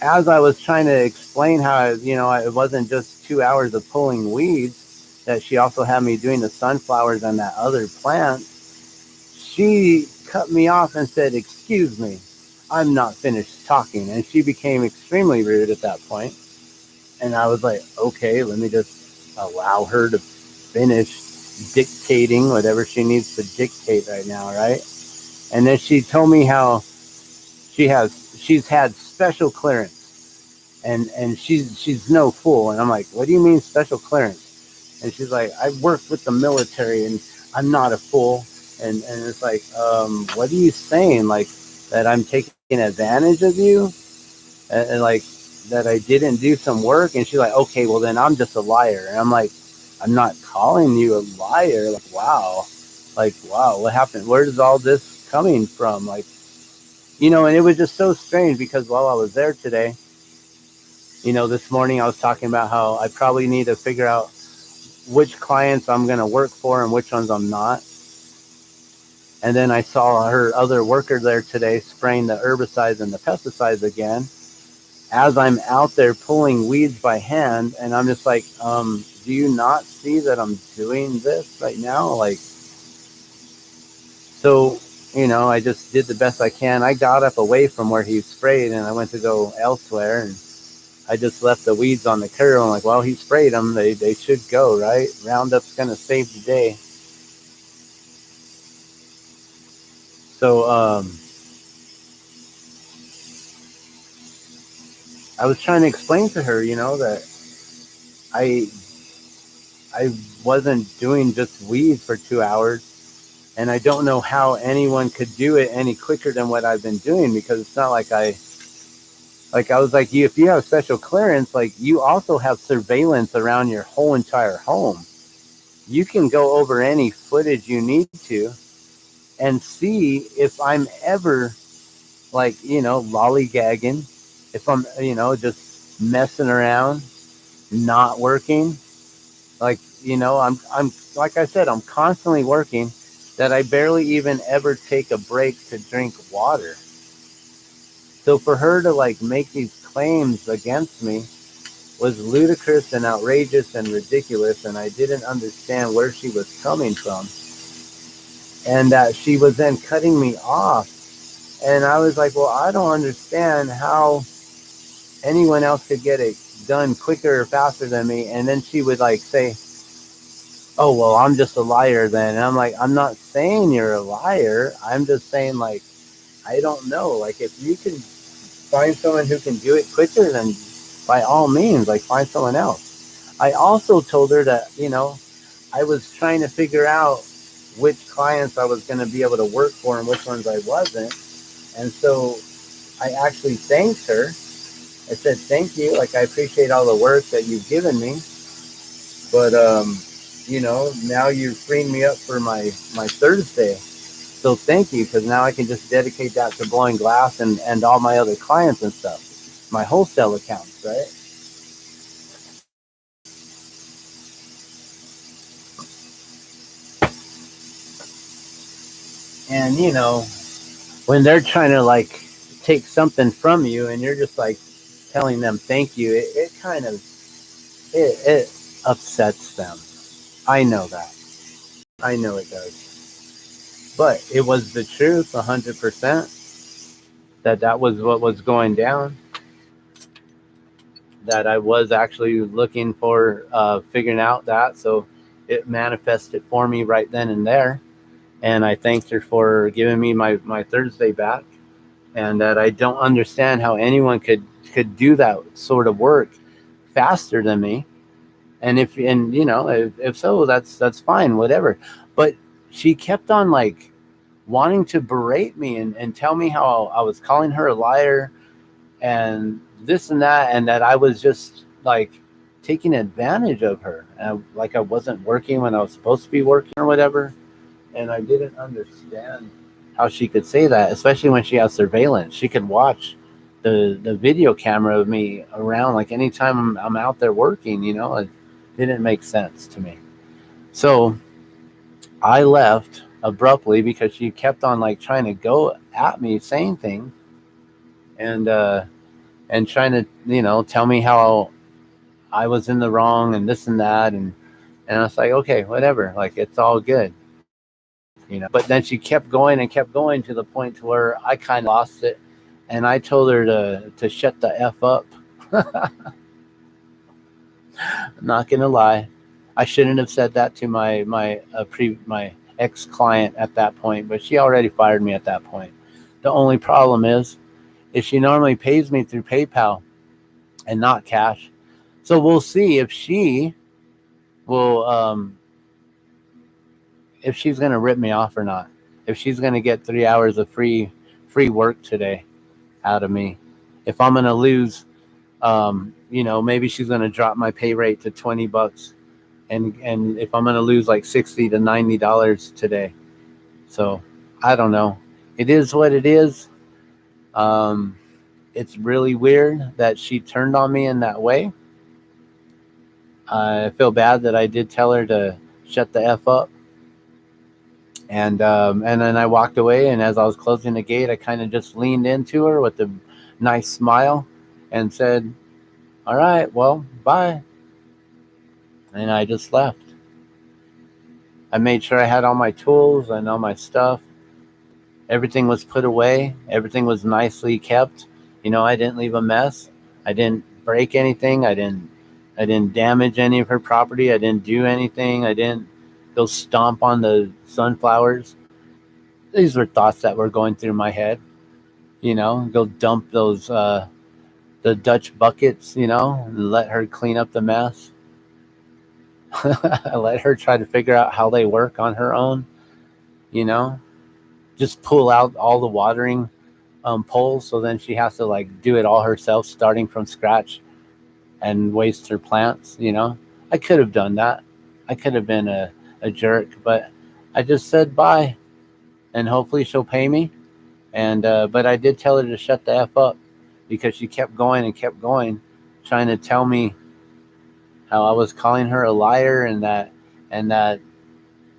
As I was trying to explain how, it wasn't just 2 hours of pulling weeds, that she also had me doing the sunflowers and that other plant, she cut me off and said, excuse me, I'm not finished talking. And she became extremely rude at that point. And I was like, okay, let me just allow her to finish dictating whatever she needs to dictate right now, right? And then she told me how she's had special clearance, and she's no fool. And I'm like, what do you mean special clearance? And she's like, I worked with the military and I'm not a fool. And it's like, what are you saying? Like, that I'm taking advantage of you, and like, that I didn't do some work? And she's like, okay, well then I'm just a liar. And I'm like, I'm not calling you a liar. Like, wow, what happened? Where is all this coming from? Like, and it was just so strange, because while I was there today, this morning I was talking about how I probably need to figure out which clients I'm going to work for and which ones I'm not. And then I saw her other worker there today spraying the herbicides and the pesticides again, as I'm out there pulling weeds by hand. And I'm just like, do you not see that I'm doing this right now? Like, so, I just did the best I can. I got up away from where he sprayed and I went to go elsewhere, and I just left the weeds on the curb. I'm like, well, he sprayed them. They should go, right? Roundup's going to save the day. So, I was trying to explain to her, that I I wasn't doing just weeds for 2 hours, and I don't know how anyone could do it any quicker than what I've been doing, because it's not like I was like, if you have special clearance, like, you also have surveillance around your whole entire home. You can go over any footage you need to and see if I'm ever, like, lollygagging, if I'm, just messing around, not working. Like, I'm like I said, I'm constantly working, that I barely even ever take a break to drink water. So for her to, like, make these claims against me was ludicrous and outrageous and ridiculous, and I didn't understand where she was coming from. And that she was then cutting me off. And I was like, well, I don't understand how anyone else could get it done quicker or faster than me. And then she would, like, say, oh, well, I'm just a liar then. And I'm like, I'm not saying you're a liar. I'm just saying, like, I don't know. Like, if you can find someone who can do it quicker, then by all means, like, find someone else. I also told her that, I was trying to figure out which clients I was going to be able to work for and which ones I wasn't. And so I actually thanked her. I said, thank you. Like, I appreciate all the work that you've given me. But, now you've freed me up for my Thursday. So thank you, because now I can just dedicate that to blowing glass and all my other clients and stuff, my wholesale accounts, right? And, when they're trying to, like, take something from you and you're just, like, telling them thank you, it kind of, it upsets them. I know that. I know it does. But it was the truth, 100%, that was what was going down, that I was actually looking for, figuring out that. So it manifested for me right then and there. And I thanked her for giving me my Thursday back. And that I don't understand how anyone could do that sort of work faster than me. And if so, that's fine, whatever. But she kept on like wanting to berate me and tell me how I was calling her a liar and this and that, and that I was just like taking advantage of her, and like I wasn't working when I was supposed to be working or whatever. And I didn't understand how she could say that, especially when she has surveillance. She could watch the video camera of me around like anytime I'm out there working. It didn't make sense to me. So I left abruptly because she kept on like trying to go at me, saying things and trying to tell me how I was in the wrong and this and that, and I was like, okay, whatever, like it's all good. But then she kept going to the point to where I kind of lost it, and I told her to shut the f up. I'm not gonna lie, I shouldn't have said that to my ex client at that point, but she already fired me at that point. The only problem is she normally pays me through PayPal and not cash. So we'll see will if she's gonna rip me off or not. If she's gonna get 3 hours of free work today out of me. If I'm gonna lose, maybe she's gonna drop my pay rate to $20, and if I'm gonna lose like $60 to $90 today. So I don't know. It is what it is. Um, it's really weird that she turned on me in that way. I feel bad that I did tell her to shut the f up, and then I walked away. And as I was closing the gate, I kind of just leaned into her with a nice smile and said, "All right, well, bye." And I just left. I made sure I had all my tools and all my stuff. Everything was put away. Everything was nicely kept. I didn't leave a mess. I didn't break anything. I didn't damage any of her property. I didn't do anything. I didn't go stomp on the sunflowers. These were thoughts that were going through my head. Go dump those the Dutch buckets. And let her clean up the mess. I let her try to figure out how they work on her own. You know, just pull out all the watering poles, so then she has to like do it all herself, starting from scratch, and waste her plants. I could have done that. I could have been a jerk, but I just said bye, and hopefully she'll pay me. And but I did tell her to shut the f up because she kept going and kept going, trying to tell me how I was calling her a liar and that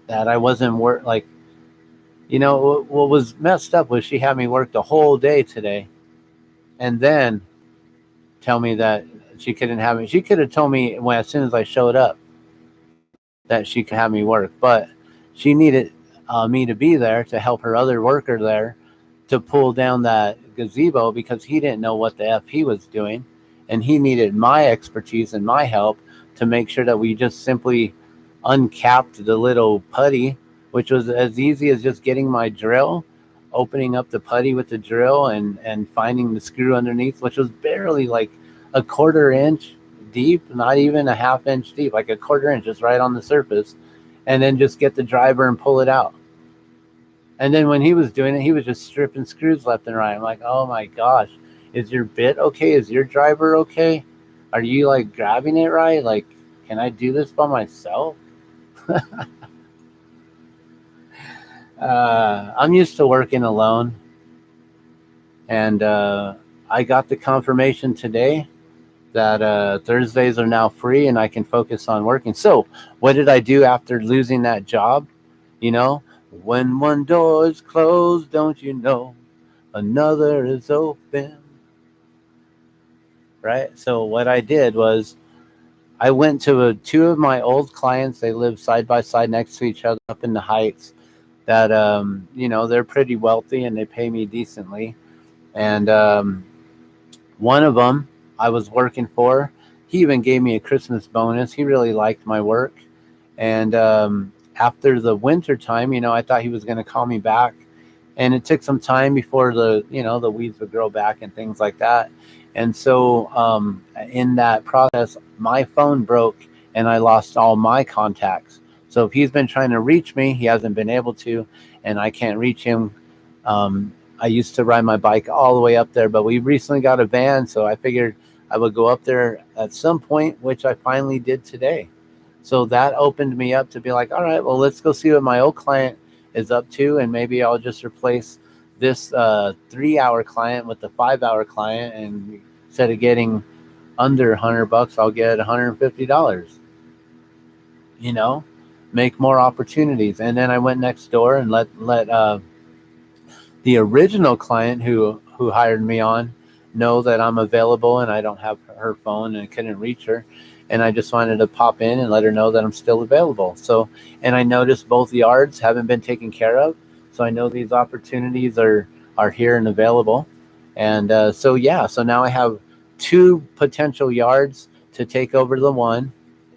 I wasn't work like what was messed up was she had me work the whole day today, and then tell me that she couldn't have me. She could have told me when as soon as I showed up that she could have me work, but she needed me to be there to help her other worker there to pull down that gazebo because he didn't know what the f he was doing, and he needed my expertise and my help to make sure that we just simply uncapped the little putty, which was as easy as just getting my drill, opening up the putty with the drill, and finding the screw underneath, which was barely like a quarter inch deep, not even a half inch deep, like a quarter inch, just right on the surface, and then just get the driver and pull it out. And then when he was doing it, he was just stripping screws left and right. I'm like, oh my gosh, is your bit okay? Is your driver okay? Are you like grabbing it right? Like, can I do this by myself? I'm used to working alone, and I got the confirmation today that Thursdays are now free and I can focus on working. So, what did I do after losing that job? You know, when one door is closed, don't you know another is open, right? So, what I did was I went to two of my old clients. They live side by side next to each other up in the Heights. That they're pretty wealthy and they pay me decently. And one of them I was working for, he even gave me a Christmas bonus. He really liked my work. And after the winter time, I thought he was going to call me back. And it took some time before the weeds would grow back and things like that. And so in that process, my phone broke and I lost all my contacts. So if he's been trying to reach me, he hasn't been able to, and I can't reach him. I used to ride my bike all the way up there, but we recently got a van, so I figured I would go up there at some point, which I finally did today. So that opened me up to be like, all right, well, let's go see what my old client is up to, and maybe I'll just replace this 3 hour client with the 5 hour client, and instead of getting under $100, I'll get $150. You know, make more opportunities. And then I went next door and let the original client who hired me on know that I'm available and I don't have her phone and couldn't reach her. And I just wanted to pop in and let her know that I'm still available. So, and I noticed both yards haven't been taken care of. So I know these opportunities are here and available. And so, yeah, so now I have two potential yards to take over the one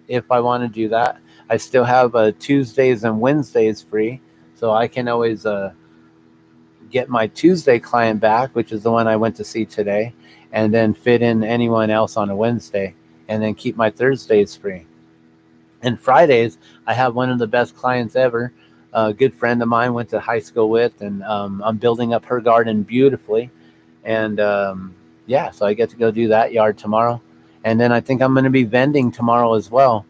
if I want to do that. I still have Tuesdays and Wednesdays free. So I can always get my Tuesday client back, which is the one I went to see today, and then fit in anyone else on a Wednesday, and then keep my Thursdays free. And Fridays, I have one of the best clients ever. A good friend of mine went to high school with, and I'm building up her garden beautifully. And yeah, so I get to go do that yard tomorrow. And then I think I'm going to be vending tomorrow as well.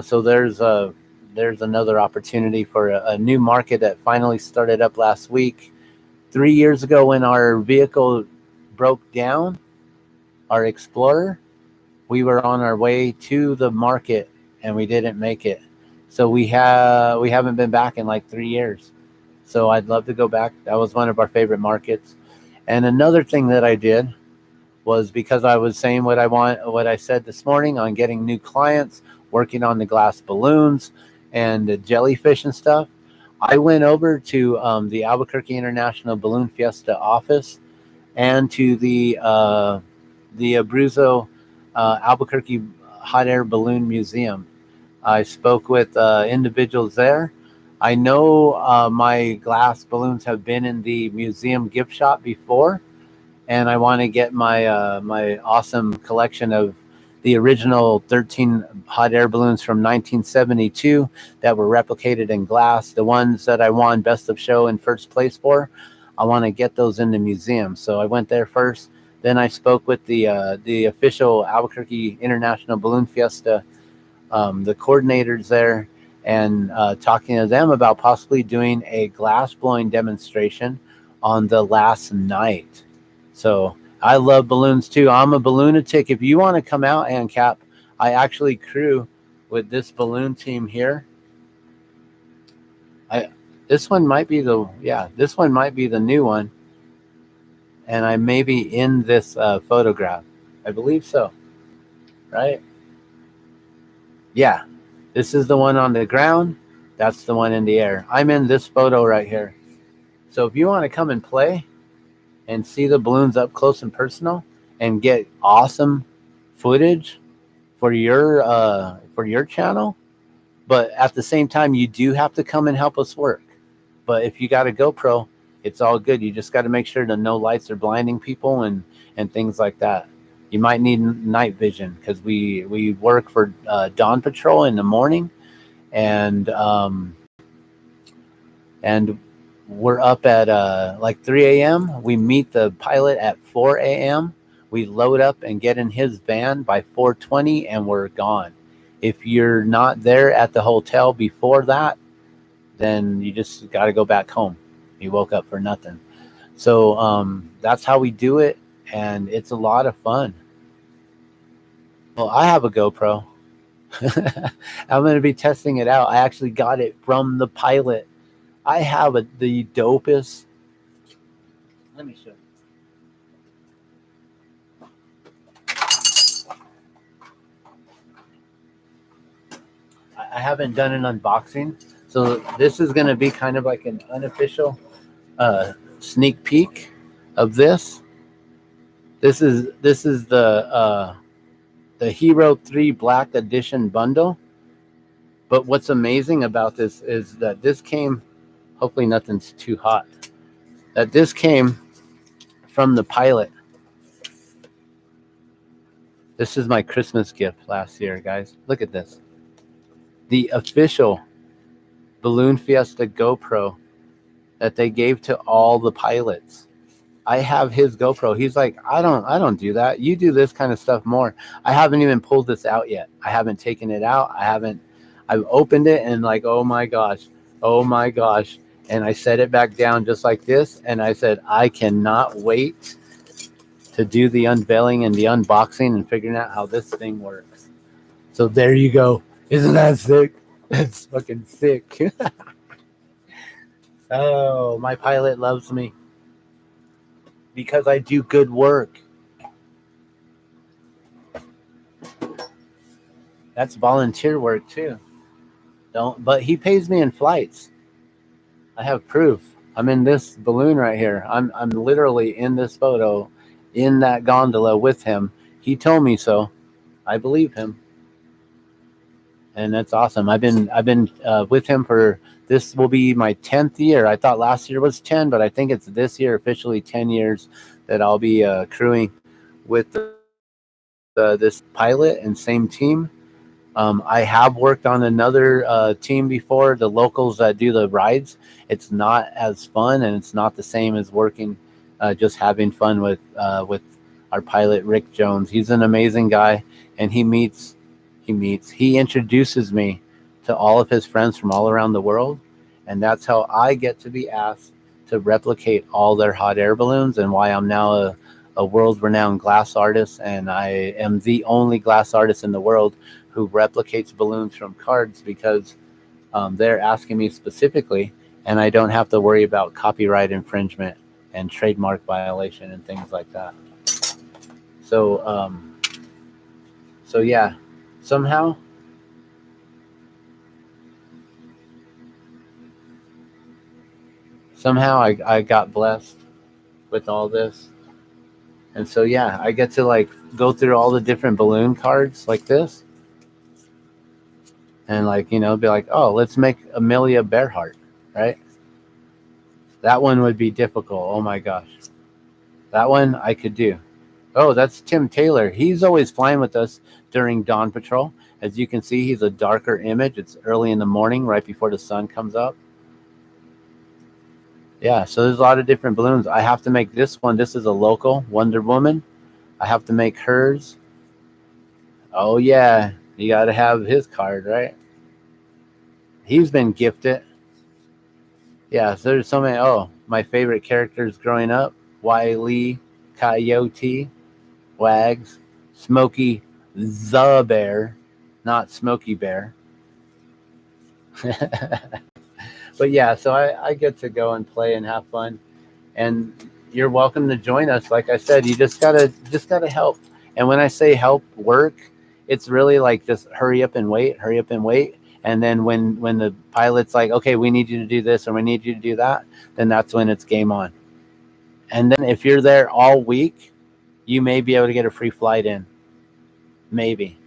So there's another opportunity for a new market that finally started up last week. 3 years ago, when our vehicle broke down, our Explorer, we were on our way to the market and we didn't make it. So we haven't been back in like 3 years. So I'd love to go back. That was one of our favorite markets. And another thing that I did was, because I was saying what I said this morning on getting new clients, working on the glass balloons and the jellyfish and stuff. I went over to the Albuquerque International Balloon Fiesta office and to the Abruzzo Albuquerque Hot Air Balloon Museum. I spoke with individuals there. I know my glass balloons have been in the museum gift shop before, and I want to get my awesome collection of the original 13 hot air balloons from 1972 that were replicated in glass. The ones that I won Best of Show in first place for, I want to get those in the museum. So I went there first. Then I spoke with the official Albuquerque International Balloon Fiesta, the coordinators there, and talking to them about possibly doing a glass blowing demonstration on the last night. So I love balloons too. I'm a balloonatic. If you want to come out, ANCAP, I actually crew with this balloon team here. I this one might be this one might be the new one, and I may be in this photograph. I believe so, right? Yeah, this is the one on the ground. That's the one in the air. I'm in this photo right here. So if you want to come and play and see the balloons up close and personal and get awesome footage for your channel, but at the same time you do have to come and help us work. But if you got a GoPro, it's all good. You just got to make sure that no lights are blinding people and things like that. You might need night vision, because we work for dawn patrol in the morning, and we're up at like 3 a.m. We meet the pilot at 4 a.m. We load up and get in his van by 4:20, and we're gone. If you're not there at the hotel before that, then you just got to go back home. You woke up for nothing. So that's how we do it, and it's a lot of fun. Well, I have a GoPro. I'm going to be testing it out. I actually got it from the pilot. I have the dopest. Let me show you. I haven't done an unboxing, so this is going to be kind of like an unofficial sneak peek of this. This is the Hero 3 Black Edition bundle. But what's amazing about this is that this came. Hopefully nothing's too hot. That this came from the pilot. This is my Christmas gift last year, guys. Look at this. the official Balloon Fiesta GoPro that they gave to all the pilots. I have his GoPro. He's like, I don't do that. You do this kind of stuff more. I haven't even pulled this out yet. I haven't taken it out. I've opened it and like, oh my gosh, oh my gosh. And I set it back down just like this. And I said, I cannot wait to do the unveiling and the unboxing and figuring out how this thing works. So there you go. Isn't that sick? That's fucking sick. Oh, my pilot loves me because I do good work. That's volunteer work too. But he pays me in flights. I have proof. I'm in this balloon right here. I'm literally in this photo in that gondola with him. He told me so. I believe him. And that's awesome. I've been with him for, this will be my 10th year. I thought last year was 10, but I think it's this year officially 10 years that I'll be crewing with this pilot and same team. I have worked on another team before, the locals that do the rides. It's not as fun, and it's not the same as working, just having fun with our pilot, Rick Jones. He's an amazing guy, and he introduces me to all of his friends from all around the world, and that's how I get to be asked to replicate all their hot air balloons, and why I'm now a world-renowned glass artist, and I am the only glass artist in the world who replicates balloons from cards, because they're asking me specifically, and I don't have to worry about copyright infringement and trademark violation and things like that. So, so yeah, somehow I got blessed with all this. And so, yeah, I get to like go through all the different balloon cards like this. And like, be like, oh, let's make Amelia Earhart, right? That one would be difficult. Oh my gosh. That one I could do. Oh, that's Tim Taylor. He's always flying with us during Dawn Patrol. As you can see, he's a darker image. It's early in the morning, right before the sun comes up. Yeah, so there's a lot of different balloons. I have to make this one. This is a local Wonder Woman. I have to make hers. Oh, yeah. You got to have his card, right? He's been gifted. Yeah, so there's so many. Oh, my favorite characters growing up. Wile, Coyote, Wags, Smokey the Bear, not Smokey Bear. But yeah, so I get to go and play and have fun. And you're welcome to join us. Like I said, you just gotta help. And when I say help work, it's really like just hurry up and wait. And then when the pilot's like, okay, we need you to do this or we need you to do that, then that's when it's game on. And then if you're there all week, you may be able to get a free flight in. Maybe.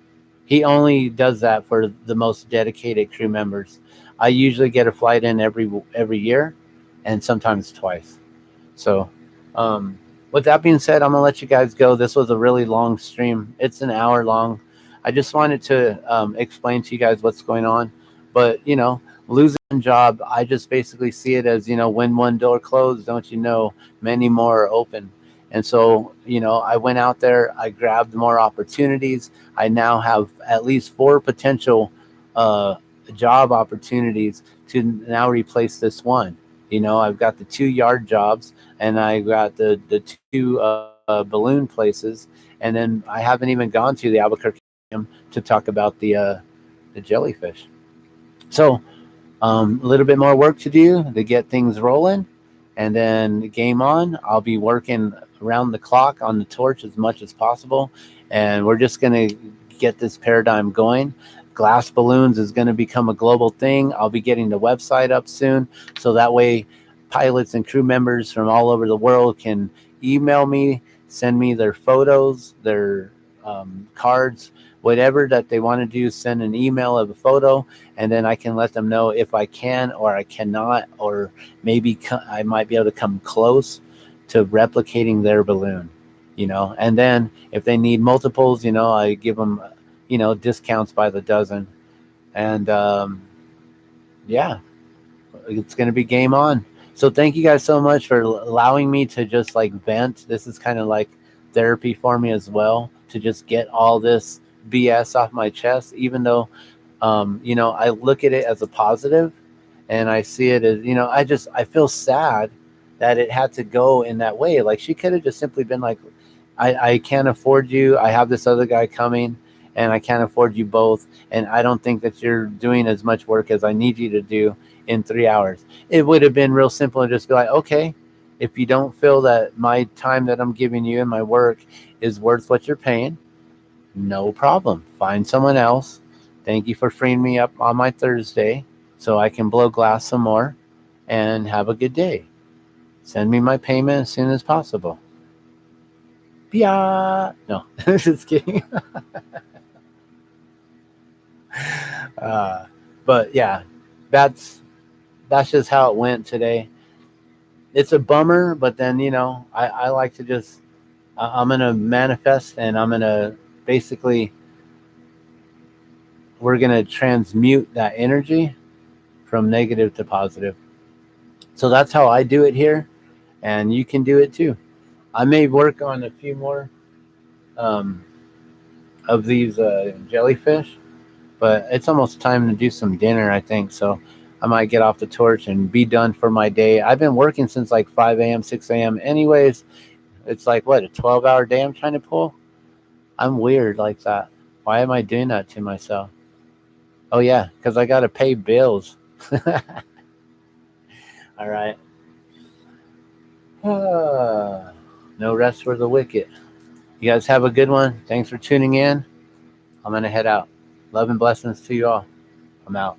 He only does that for the most dedicated crew members. I usually get a flight in every year, and sometimes twice. So, with that being said, I'm gonna let you guys go. This was a really long stream. It's an hour long. I just wanted to explain to you guys what's going on. But losing a job, I just basically see it as when one door closed, don't you know, many more are open. And so, I went out there, I grabbed more opportunities. I now have at least 4 potential job opportunities to now replace this one. I've got the 2 yard jobs, and I got the 2 balloon places, and then I haven't even gone to the Albuquerque to talk about the jellyfish. So a little bit more work to do to get things rolling, and then game on. I'll be working around the clock on the torch as much as possible, and we're just going to get this paradigm going. Glass balloons is going to become a global thing. I'll be getting the website up soon, so that way pilots and crew members from all over the world can email me, send me their photos, their cards, whatever that they want to do. Send an email of a photo, and then I can let them know if I can or I cannot, or maybe I might be able to come close to replicating their balloon, and then if they need multiples, I give them discounts by the dozen. And yeah, it's going to be game on. So thank you guys so much for allowing me to just like vent. This is kind of like therapy for me as well, to just get all this BS off my chest, even though I look at it as a positive, and I see it as, I feel sad that it had to go in that way. Like, she could have just simply been like, I can't afford you. I have this other guy coming, and I can't afford you both. And I don't think that you're doing as much work as I need you to do in 3 hours. It would have been real simple and just be like, okay, if you don't feel that my time that I'm giving you and my work is worth what you're paying, no problem. Find someone else. Thank you for freeing me up on my Thursday so I can blow glass some more, and have a good day. Send me my payment as soon as possible. Yeah. No, just kidding. Uh, but yeah, that's that's just how it went today. It's a bummer, but then I like to just I'm gonna manifest, and I'm gonna basically we're gonna transmute that energy from negative to positive. So that's how I do it here, and you can do it too. I may work on a few more um, of these jellyfish, but it's almost time to do some dinner, I think. So I might get off the torch and be done for my day. I've been working since like 5 a.m., 6 a.m. Anyways, it's like, what, a 12-hour day I'm trying to pull? I'm weird like that. Why am I doing that to myself? Oh, yeah, because I got to pay bills. All right. No rest for the wicked. You guys have a good one. Thanks for tuning in. I'm going to head out. Love and blessings to you all. I'm out.